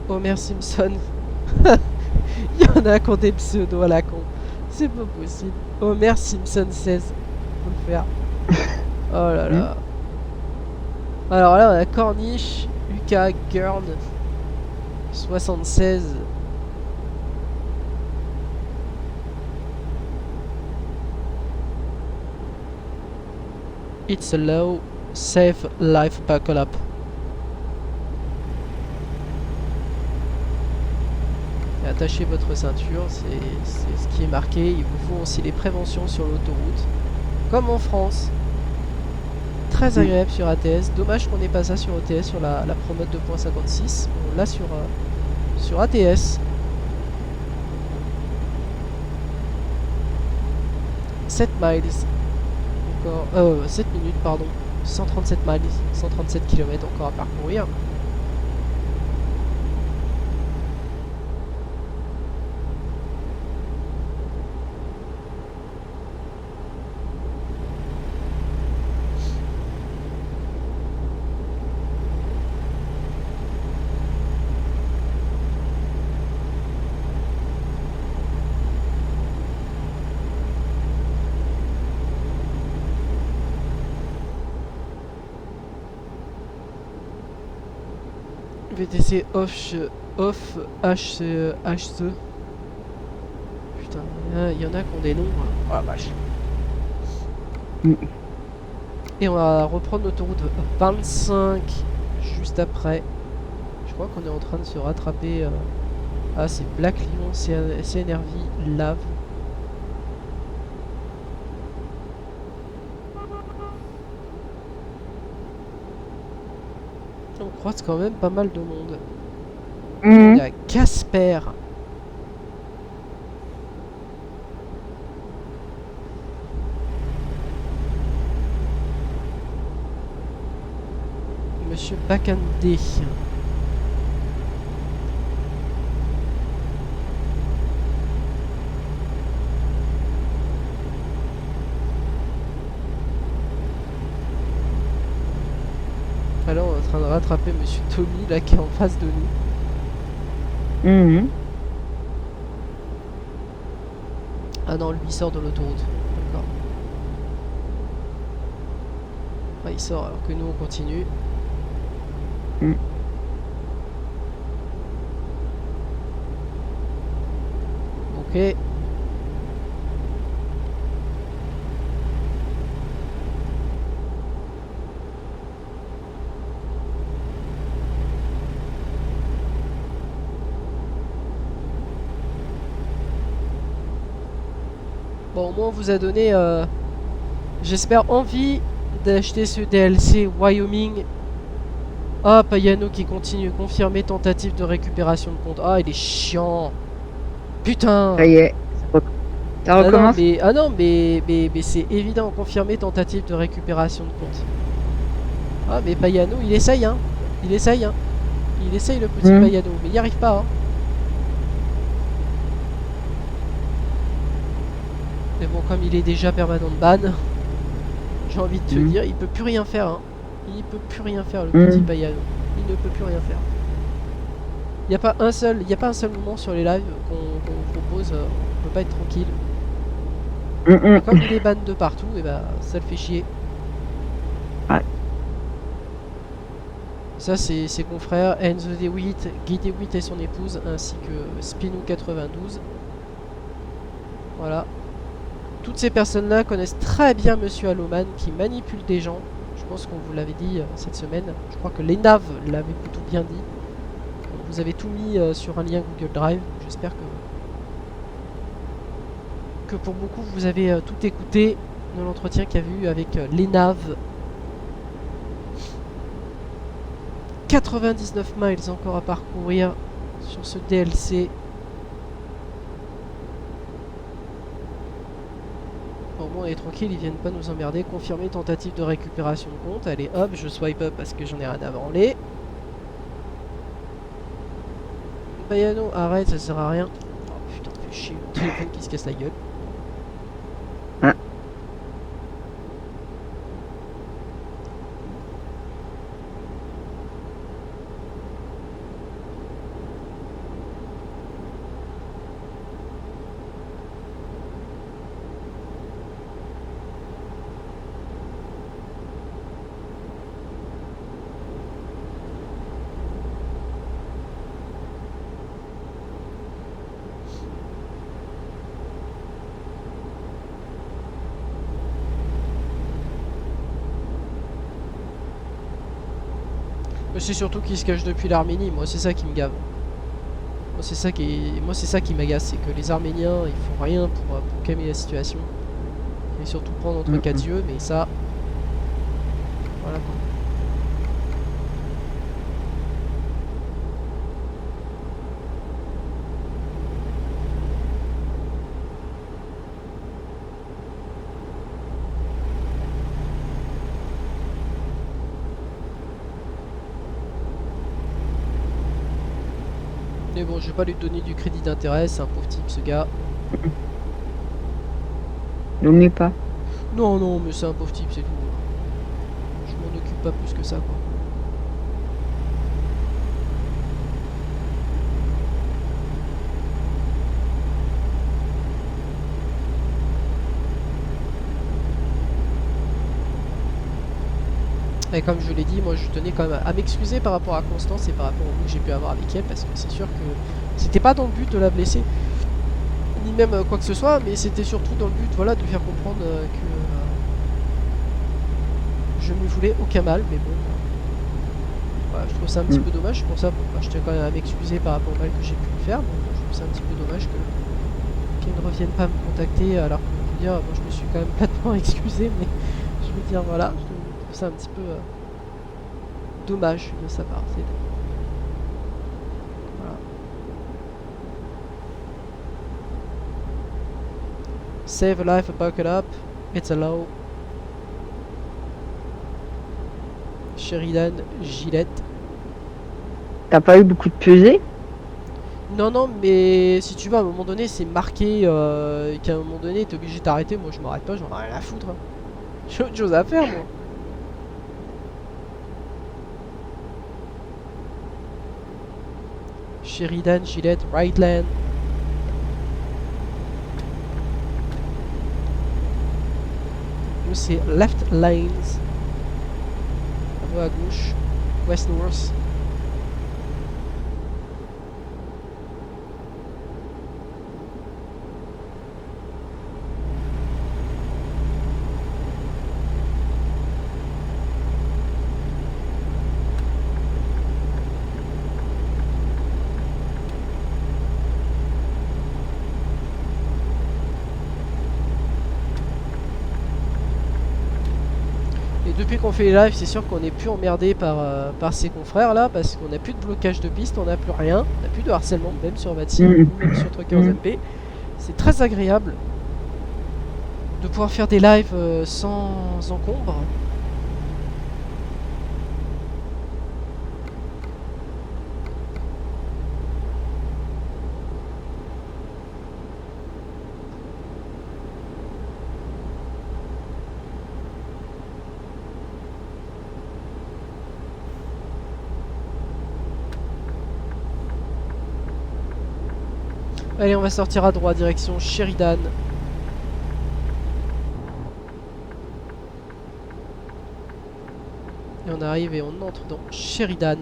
Homer Simpson. Il y en a qui ont des pseudos à la con. C'est pas possible. Homer Simpson 16. Faut le faire. Oh là là. Alors là, on a Corniche, UK Gurn 76. It's a low, safe life buckle up. Et attachez votre ceinture, c'est ce qui est marqué. Il vous faut aussi les préventions sur l'autoroute, comme en France. Très agréable sur ATS. Dommage qu'on n'ait pas ça sur OTS, sur la promote 2.56. On l'a sur ATS. 7 miles. Encore, 7 minutes, pardon. 137 miles, 137 km encore à parcourir. VTC off HC. Putain, il y en a qui ont des noms. Oh la vache. Et on va reprendre l'autoroute 25 juste après. Je crois qu'on est en train de se rattraper. Ah, c'est Black Lion, CNRV, Lave. On croise quand même pas mal de monde. Il y a Casper. Monsieur Bakandé. Alors on est en train de rattraper Monsieur Tommy là qui est en face de nous. Ah non, lui il sort de l'autoroute. D'accord. Ah, il sort alors que nous on continue. Ok. Bon, au moins on vous a donné, j'espère, envie d'acheter ce DLC Wyoming. Ah, Payano qui continue. Confirmer tentative de récupération de compte. Ah, il est chiant. Putain. Ça y est. Ça recommence. Ah non, mais c'est évident. Confirmer tentative de récupération de compte. Ah, mais Payano, il essaye, hein. Il essaye, hein. Il essaye le petit Payano, mais il n'y arrive pas, hein. Mais bon, comme il est déjà permanent de ban, j'ai envie de te dire, il peut plus rien faire, hein. Il peut plus rien faire, le petit Payano. Il ne peut plus rien faire. Il n'y a pas un seul moment sur les lives qu'on vous propose, on peut pas être tranquille. Et comme il est ban de partout, et bah ça le fait chier. Ouais. Ça c'est ses confrères Enzo DeWitt, Guy DeWitt et son épouse, ainsi que Spinou92. Voilà. Toutes ces personnes-là connaissent très bien Monsieur Alloman qui manipule des gens. Je pense qu'on vous l'avait dit cette semaine. Je crois que l'ENAV l'avait plutôt bien dit. Vous avez tout mis sur un lien Google Drive. J'espère que pour beaucoup vous avez tout écouté de l'entretien qu'il y a eu avec les naves. 99 miles encore à parcourir sur ce DLC. Au moins on est tranquille, ils viennent pas nous emmerder. Confirmer tentative de récupération de compte. Allez hop, je swipe up parce que j'en ai rien à branler. Bayano, arrête, ça sert à rien. Oh putain, fais chier, le téléphone qui se casse la gueule. Mais c'est surtout qu'il se cache depuis l'Arménie, moi c'est ça qui me gave. Moi c'est ça qui m'agace, c'est que les Arméniens ils font rien pour calmer la situation. Et surtout prendre entre quatre yeux, mais ça... Voilà quoi. Mais bon, je vais pas lui donner du crédit d'intérêt, c'est un pauvre type ce gars. N'oublie mets pas. Non, non, mais c'est un pauvre type, c'est tout. Je m'en occupe pas plus que ça, quoi. Et comme je l'ai dit, moi je tenais quand même à m'excuser par rapport à Constance et par rapport au mots que j'ai pu avoir avec elle, parce que c'est sûr que c'était pas dans le but de la blesser, ni même quoi que ce soit, mais c'était surtout dans le but, voilà, de lui faire comprendre que je ne lui voulais aucun mal, mais bon, voilà, je trouve ça un petit peu dommage, c'est pour ça, bon, bah, je tiens quand même à m'excuser par rapport au mal que j'ai pu lui faire, bon, je trouve ça un petit peu dommage qu'elle ne revienne pas me contacter, alors que je veux dire, moi je me suis quand même platement excusé, mais je veux dire, voilà, je trouve ça un petit peu dommage de sa part. Voilà. Save a life, buckle up, it's a low. Sheridan, Gillette. T'as pas eu beaucoup de pesées? Non, non, mais si tu veux, à un moment donné, c'est marqué qu'à un moment donné, t'es obligé de t'arrêter. Moi, je m'arrête pas, j'en ai rien à foutre. Hein. J'ai autre chose à faire, moi. Sheridan, Gillette, Rightland. Nous, c'est Left Lanes. À gauche. West North. Depuis qu'on fait les lives, c'est sûr qu'on n'est plus emmerdé par ses confrères là, parce qu'on n'a plus de blocage de piste, on n'a plus rien, on n'a plus de harcèlement, même sur Vatsim, même sur Truckers MP. C'est très agréable de pouvoir faire des lives sans encombre. Allez, on va sortir à droite, direction Sheridan. Et on arrive et on entre dans Sheridan.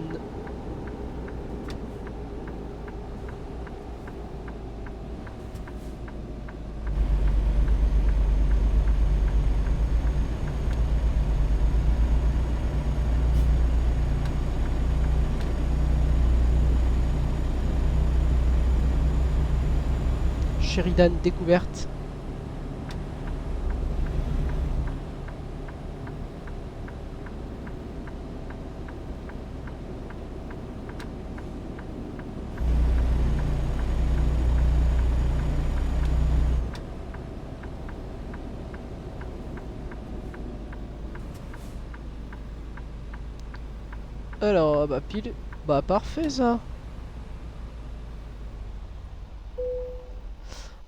Sheridan découverte. Alors, bah pile. Bah parfait ça.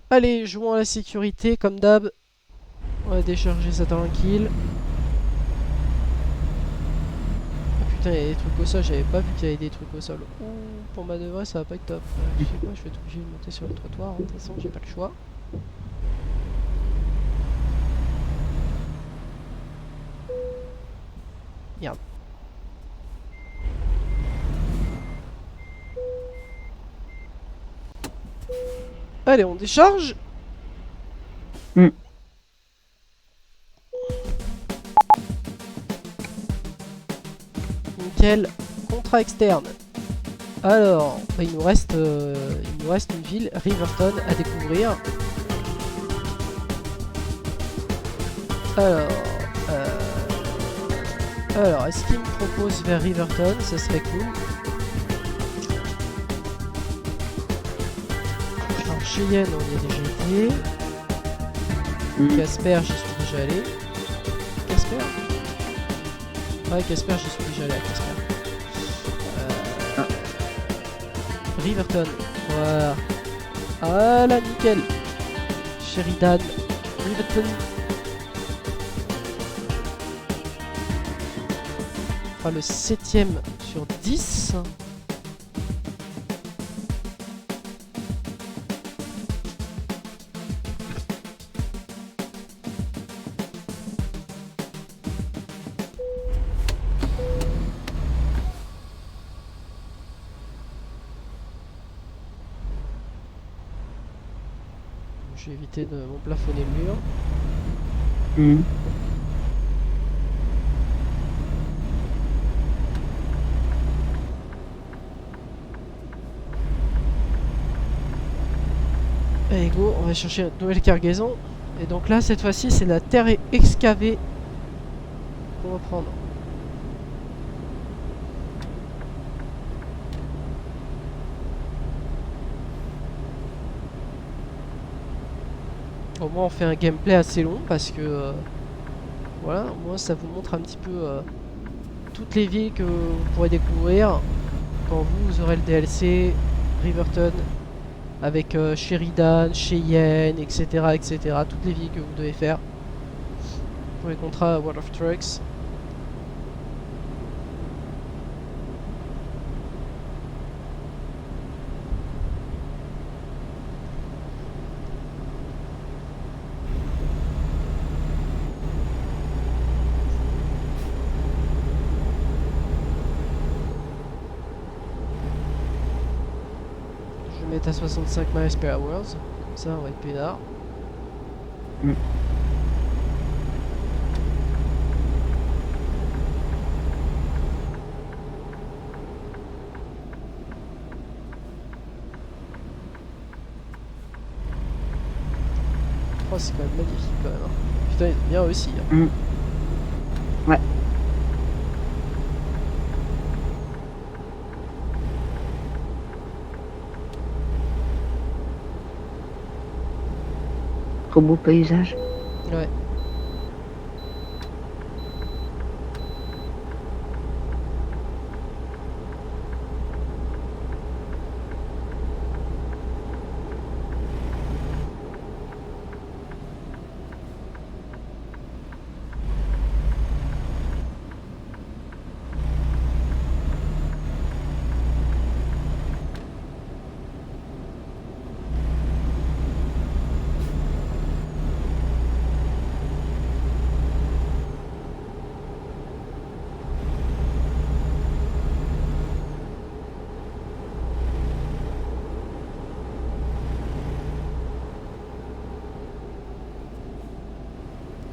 Allez, jouons à la sécurité comme d'hab. On va décharger ça tranquille. Ah putain, il y a des trucs au sol, j'avais pas vu qu'il y avait des trucs au sol. Ouh, pour manœuvrer, ça va pas être top. Je sais pas, je vais être obligé de monter sur le trottoir. De toute façon, j'ai pas le choix. Merde. Allez, on décharge. Hmm. Nickel. Contrat externe. Alors, bah, il nous reste une ville, Riverton, à découvrir. Alors, est-ce qu'il me propose vers Riverton? Ça serait cool. Alors, Cheyenne, on y a déjà été. Casper, j'y suis déjà allé. Casper? Ouais, Casper, j'y suis déjà allé à Casper. Riverton, voilà. Ah là, nickel. Sheridan, Riverton. On fera le 7ème sur 10. Je vais éviter de mon plafonner le mur. Allez go, on va chercher une nouvelle cargaison. Et donc là, cette fois-ci, c'est la terre excavée qu'on va prendre. Au moins, on fait un gameplay assez long parce que voilà, au moins ça vous montre un petit peu toutes les villes que vous pourrez découvrir quand vous aurez le DLC Riverton avec Sheridan, Cheyenne, etc., etc. Toutes les villes que vous devez faire pour les contrats World of Trucks. Je vais mettre à 65 miles per hour, comme ça on va être peinard. Oh, c'est quand même magnifique quand même. Hein. Putain, ils ont bien réussi. Hein. Ouais. Trop beau paysage. Ouais.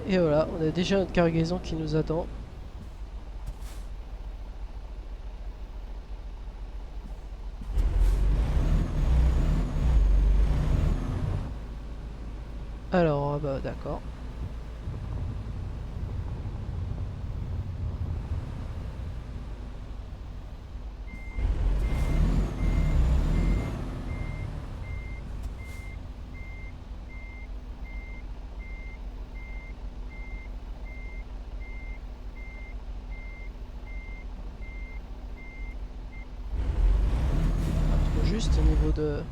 Et voilà, on a déjà notre cargaison qui nous attend. Alors, bah d'accord. juste au niveau de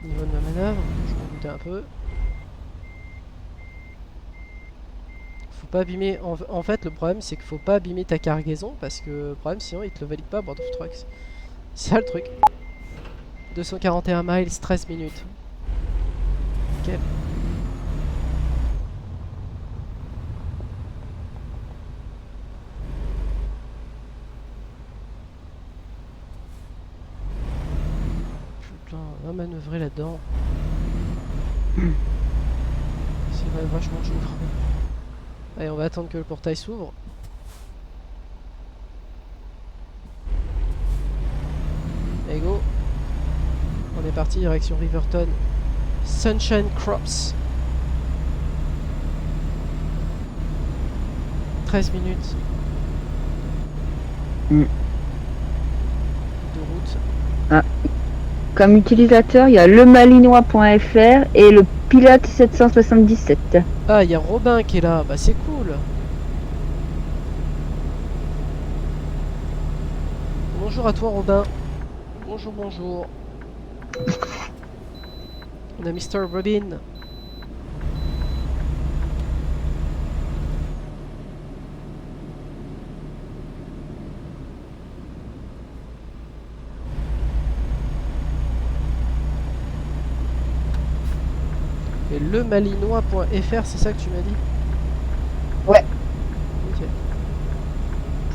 ma manœuvre. Je m'en doutais un peu. Faut pas abîmer. En fait, le problème c'est qu'il faut pas abîmer ta cargaison parce que le problème sinon il te le valide pas Board of Trucks. C'est ça le truc. 241 miles, 13 minutes. Ok. Putain, on va manœuvrer là-dedans. C'est vachement chaud. Allez, on va attendre que le portail s'ouvre. Allez, go. On est parti, direction Riverton. Sunshine Crops. 13 minutes. Mm. De route. Comme utilisateur, il y a lemalinois.fr et le Pilote 777. Ah, il y a Robin qui est là. Bah, c'est cool. Bonjour à toi, Robin. Bonjour, bonjour. On a Mr. Robin. Et lemalinois.fr, c'est ça que tu m'as dit? Ouais. Ok.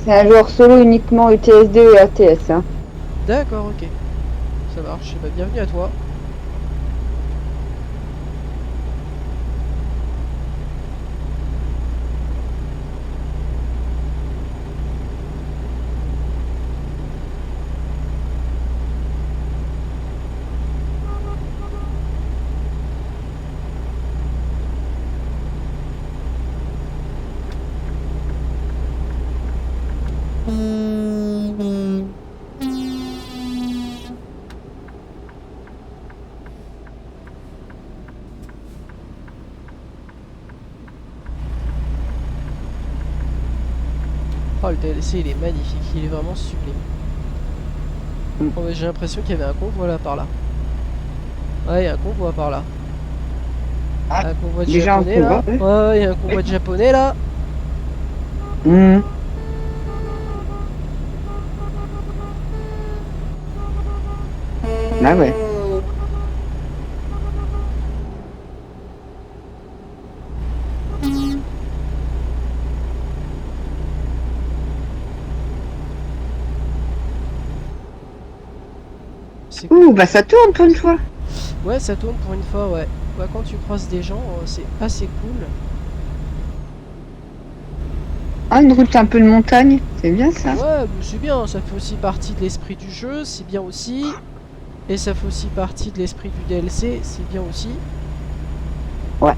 C'est un joueur solo uniquement UTS2 et ATS. Hein. D'accord, ok. Ça marche. Bah, bienvenue à toi. Oh, le DLC il est magnifique, il est vraiment sublime. Oh, mais j'ai l'impression qu'il y avait un convoi là par là. Ouais, il y a un convoi par là. Ah, Un convoi de déjà un japonais là. convoi, Ouais, il y a un convoi de japonais là. Mmh. Ah ouais. C'est cool. Ouh, bah ça tourne pour une fois. Ouais, ça tourne pour une fois, ouais. Bah, quand tu croises des gens, c'est assez cool. Ah, une route un peu de montagne, c'est bien ça. Ouais, mais c'est bien, ça fait aussi partie de l'esprit du jeu, c'est bien aussi. Et ça fait aussi partie de l'esprit du DLC, c'est bien aussi. Ouais.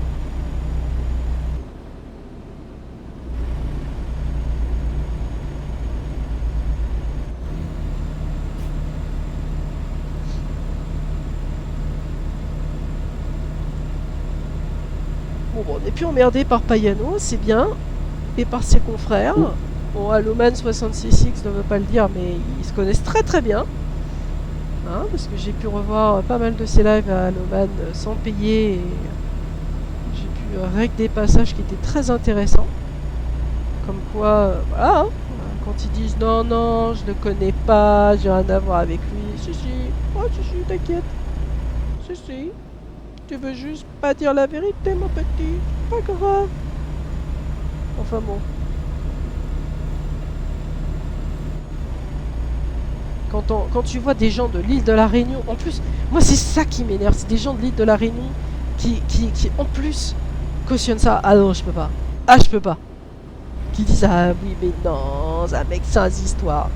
Bon, on n'est plus emmerdé par Payano, c'est bien. Et par ses confrères. Bon, Aloman66X ne veut pas le dire, mais ils se connaissent très très bien. Hein, parce que j'ai pu revoir pas mal de ses lives à Aloman sans payer. Et j'ai pu rec des passages qui étaient très intéressants. Comme quoi, voilà. Hein, quand ils disent non, non, je ne connais pas, j'ai rien à voir avec lui. Si, si. Oh, si, si, t'inquiète. Si, si. Tu veux juste pas dire la vérité, mon petit. Pas grave. Enfin bon. Quand tu vois des gens de l'île de la Réunion, en plus, moi c'est ça qui m'énerve, c'est des gens de l'île de la Réunion qui en plus cautionnent ça. Ah non, je peux pas. Ah, je peux pas. Qui disent ah oui, mais non, un mec sans histoire.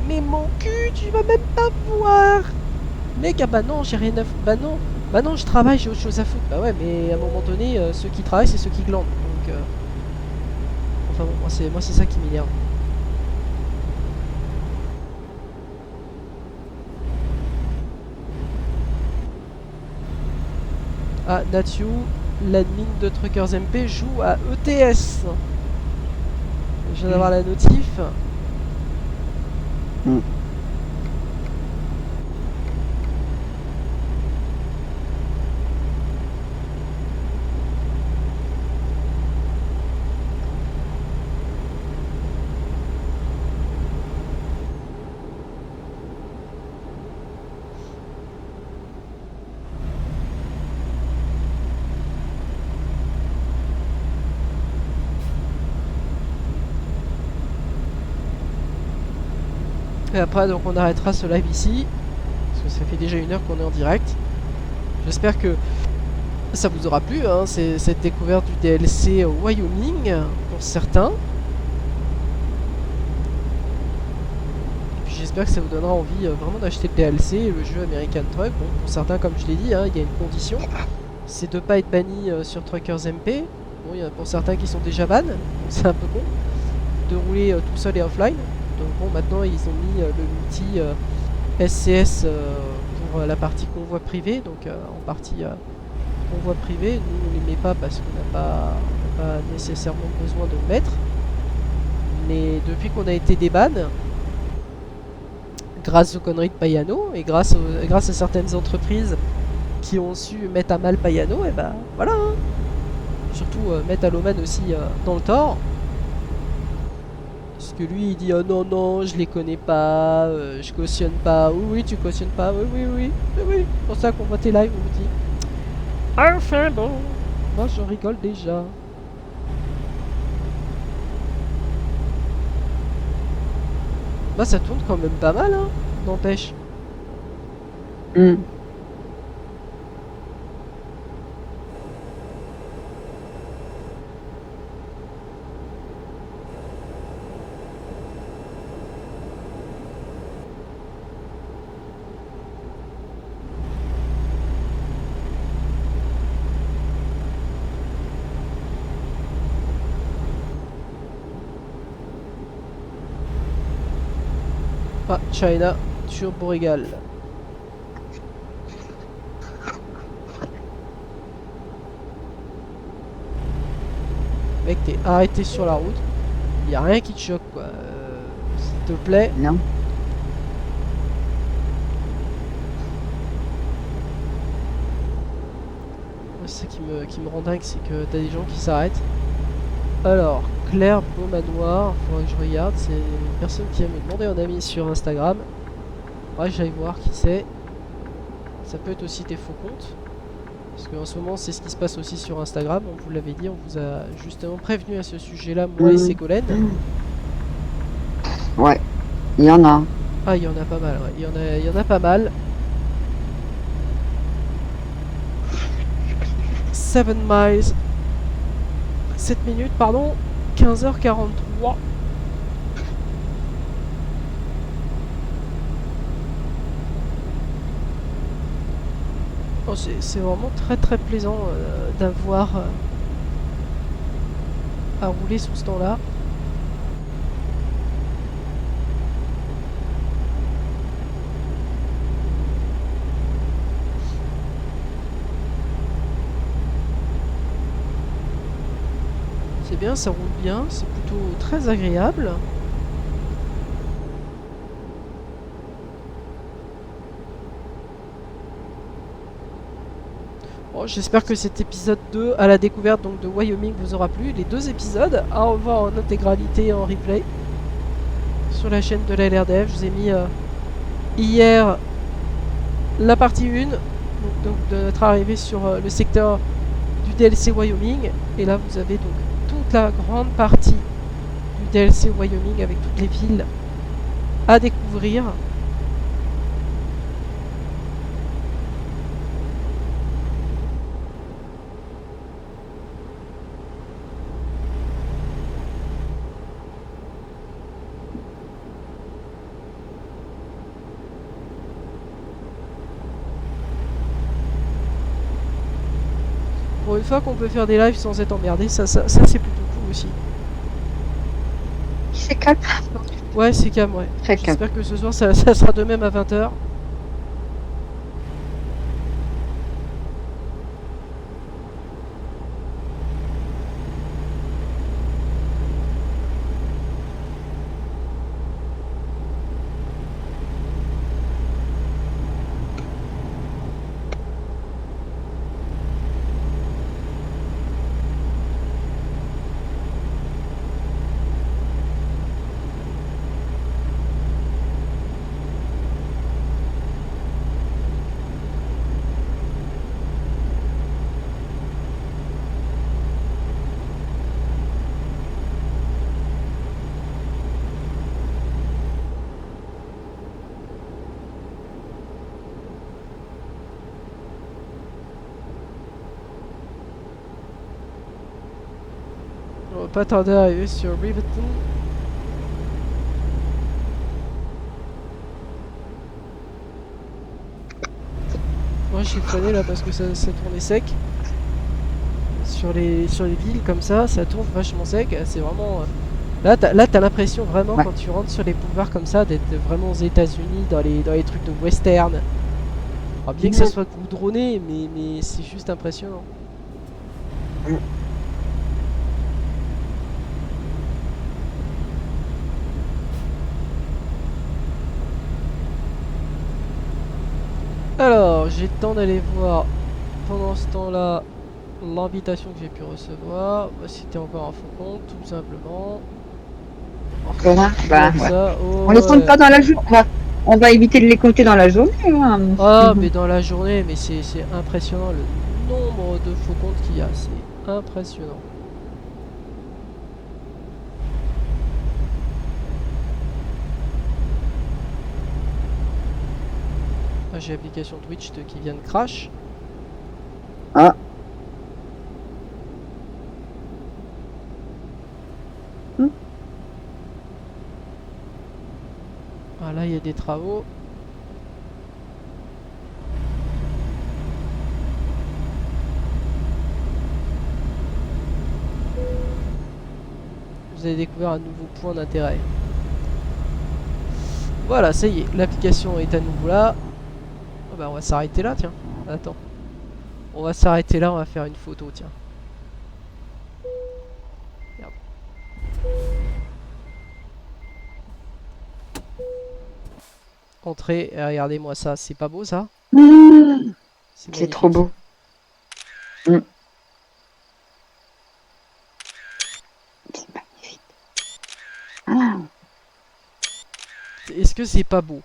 Mais mon cul, tu vas même pas voir. Mec, ah bah non, j'ai rien à foutre. Bah non, je travaille, j'ai autre chose à foutre. Bah ouais, mais à un moment donné, ceux qui travaillent, c'est ceux qui glandent. Donc, enfin bon, moi c'est ça qui m'énerve. Ah, Natsu, l'admin de Truckers MP joue à ETS. Je viens d'avoir la notif. Et après, donc on arrêtera ce live ici. Parce que ça fait déjà 1 heure qu'on est en direct. J'espère que ça vous aura plu, hein, cette découverte du DLC Wyoming, pour certains. Et puis j'espère que ça vous donnera envie vraiment d'acheter le DLC, le jeu American Truck. Bon, pour certains, comme je l'ai dit, hein, il y a une condition. C'est de ne pas être banni sur Truckers MP. Bon, il y en a pour certains qui sont déjà ban, donc c'est un peu con. De rouler tout seul et offline. Donc bon, maintenant ils ont mis le multi SCS pour la partie convoi privé, donc en partie convoi privé. Nous on les met pas parce qu'on n'a pas nécessairement besoin de le mettre. Mais depuis qu'on a été déban, grâce aux conneries de Payano et grâce à certaines entreprises qui ont su mettre à mal Payano, et ben voilà, hein. Surtout mettre Aloman aussi dans le tort. Parce que lui il dit oh non non je les connais pas, je cautionne pas. Oui oui tu cautionnes pas, oui oui oui, oui, oui. C'est pour ça qu'on voit tes lives, on vous dit. Enfin bon, moi je rigole déjà. Bah ça tourne quand même pas mal, hein, n'empêche. Hmm. Ah, China, Turbo Régal. Mec, t'es arrêté sur la route. Y a rien qui te choque, quoi. S'il te plaît. Non. C'est ça qui me rend dingue, c'est que t'as des gens qui s'arrêtent. Alors, Claire Beaumanoir, faudrait que je regarde, c'est une personne qui va me demander un ami sur Instagram. Ouais, j'aille voir qui c'est. Ça peut être aussi des faux comptes. Parce qu'en ce moment, c'est ce qui se passe aussi sur Instagram. On vous l'avait dit, on vous a justement prévenu à ce sujet-là, moi et Ségolène. Ouais, il y en a. Ah, il y en a pas mal, ouais. Il y en a pas mal. 7 miles. 7 minutes, pardon. 15h43. Oh, c'est vraiment très très plaisant d'avoir à rouler sous ce temps-là. C'est bien, ça roule bien, c'est plutôt très agréable. Bon, j'espère que cet épisode 2 à la découverte donc de Wyoming vous aura plu. Les 2 épisodes à revoir en intégralité en replay sur la chaîne de la LRDF. Je vous ai mis hier la partie 1 donc de notre arrivée sur le secteur du DLC Wyoming. Et là vous avez donc toute la grande partie du DLC Wyoming avec toutes les villes à découvrir. Pour une fois qu'on peut faire des lives sans être emmerdé, ça c'est plutôt cool aussi. C'est calme. Ouais, c'est calme, ouais. Très calme. J'espère que ce soir ça sera de même à 20h. va pas tarder à arriver sur Riverton. Moi j'ai freiné là parce que ça tournait sec. Sur les villes comme ça tourne vachement sec. C'est vraiment. Là t'as l'impression vraiment Ouais. quand tu rentres sur les boulevards comme ça d'être vraiment aux États-Unis dans les trucs de western. Alors, bien que ça soit goudronné, mais c'est juste impressionnant. Alors, j'ai le temps d'aller voir pendant ce temps-là l'invitation que j'ai pu recevoir. Bah, c'était encore un faux compte, tout simplement. Voilà, bah, ouais. Ça, oh, On les compte ouais. pas dans la journée. On va éviter de les compter dans la journée. Hein. Ah, mais dans la journée, mais c'est impressionnant le nombre de faux comptes qu'il y a. C'est impressionnant. Ah, j'ai l'application Twitch qui vient de crash. Ah. Ah, là, il y a des travaux. Vous avez découvert un nouveau point d'intérêt. Voilà, ça y est, l'application est à nouveau là. Oh, bah, on va s'arrêter là, tiens. Attends. On va s'arrêter là, on va faire une photo, tiens. Merde. Entrée, et regardez-moi ça, c'est pas beau ça? C'est magnifique. trop beau. C'est magnifique. Ah, Est-ce que c'est pas beau?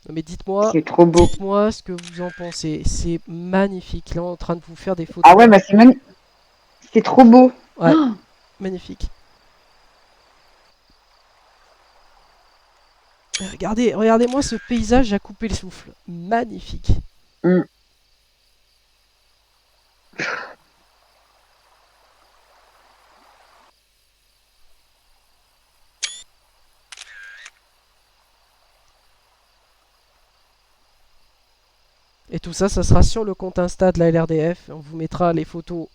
Non mais dites-moi, c'est trop beau. dites-moi ce que vous en pensez. C'est magnifique. Là, on est en train de vous faire des photos. Ah ouais, bah c'est trop beau. Ouais, Ah, magnifique. Regardez, regardez-moi ce paysage à couper le souffle. Magnifique. mm. Et tout ça, ça sera sur le compte Insta de la LRDF. On vous mettra les photos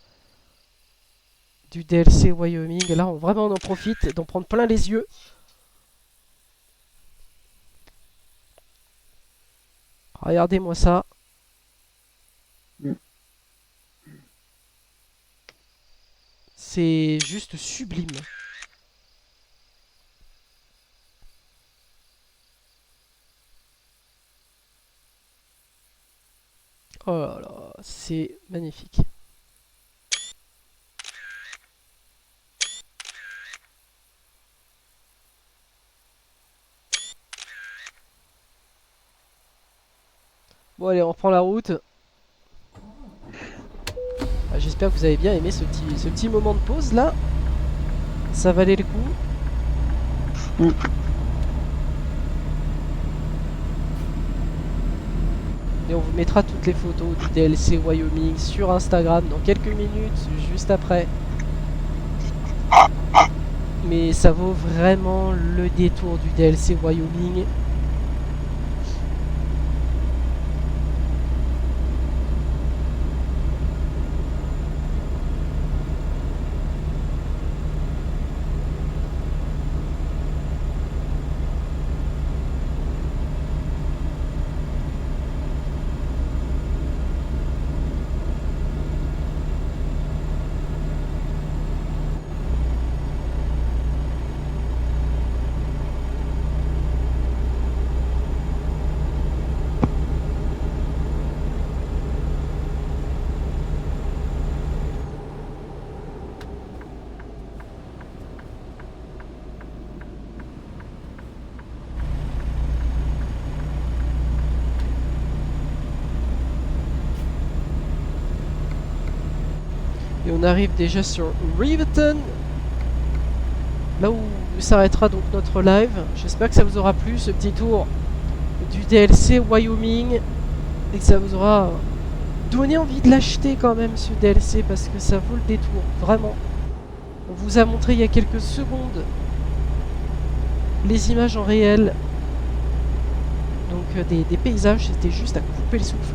du DLC Wyoming. Et là, vraiment, on en profite d'en prendre plein les yeux. Regardez-moi ça. Mm. C'est juste sublime. Oh là là, c'est magnifique. Bon allez, on reprend la route. Ah, j'espère que vous avez bien aimé ce petit moment de pause là. Ça valait le coup. Mm. Et on vous mettra toutes les photos du DLC Wyoming sur Instagram dans quelques minutes, juste après. Mais ça vaut vraiment le détour du DLC Wyoming. Et on arrive déjà sur Riverton. Là où s'arrêtera donc notre live. J'espère que ça vous aura plu ce petit tour du DLC Wyoming. Et que ça vous aura donné envie de l'acheter quand même ce DLC. Parce que ça vaut le détour. Vraiment. On vous a montré il y a quelques secondes les images en réel. Donc des paysages, c'était juste à couper le souffle.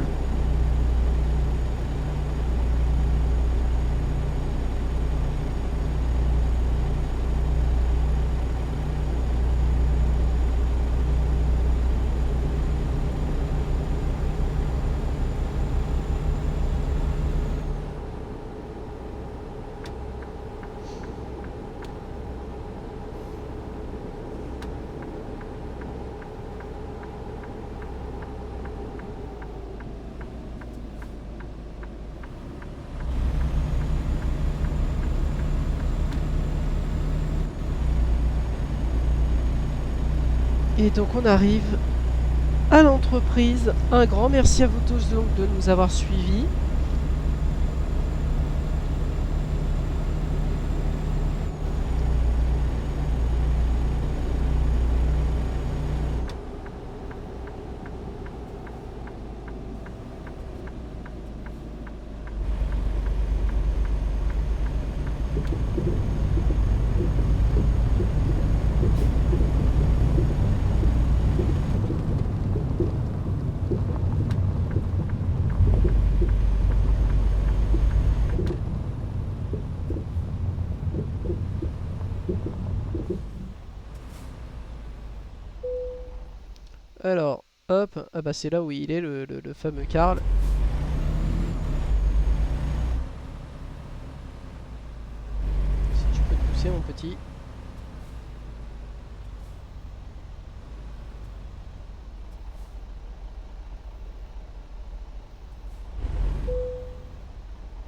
Et donc on arrive à l'entreprise. Un grand merci à vous tous donc de nous avoir suivis. Alors, hop, ah bah c'est là où il est, le fameux Karl. Si tu peux te pousser mon petit.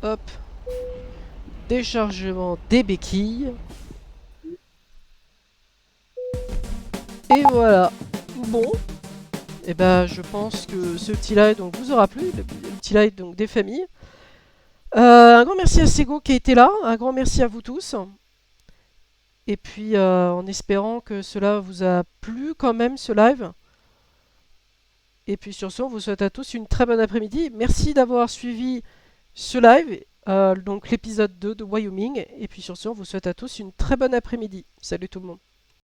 Hop. Déchargement des béquilles. Et voilà. Bon. Et ben je pense que ce petit live donc vous aura plu, le petit live donc des familles. Un grand merci à Sego qui a été là, un grand merci à vous tous. Et puis en espérant que cela vous a plu quand même ce live. Et puis sur ce, on vous souhaite à tous une très bonne après-midi. Merci d'avoir suivi ce live, donc l'épisode 2 de Wyoming. Et puis sur ce, on vous souhaite à tous une très bonne après-midi. Salut tout le monde.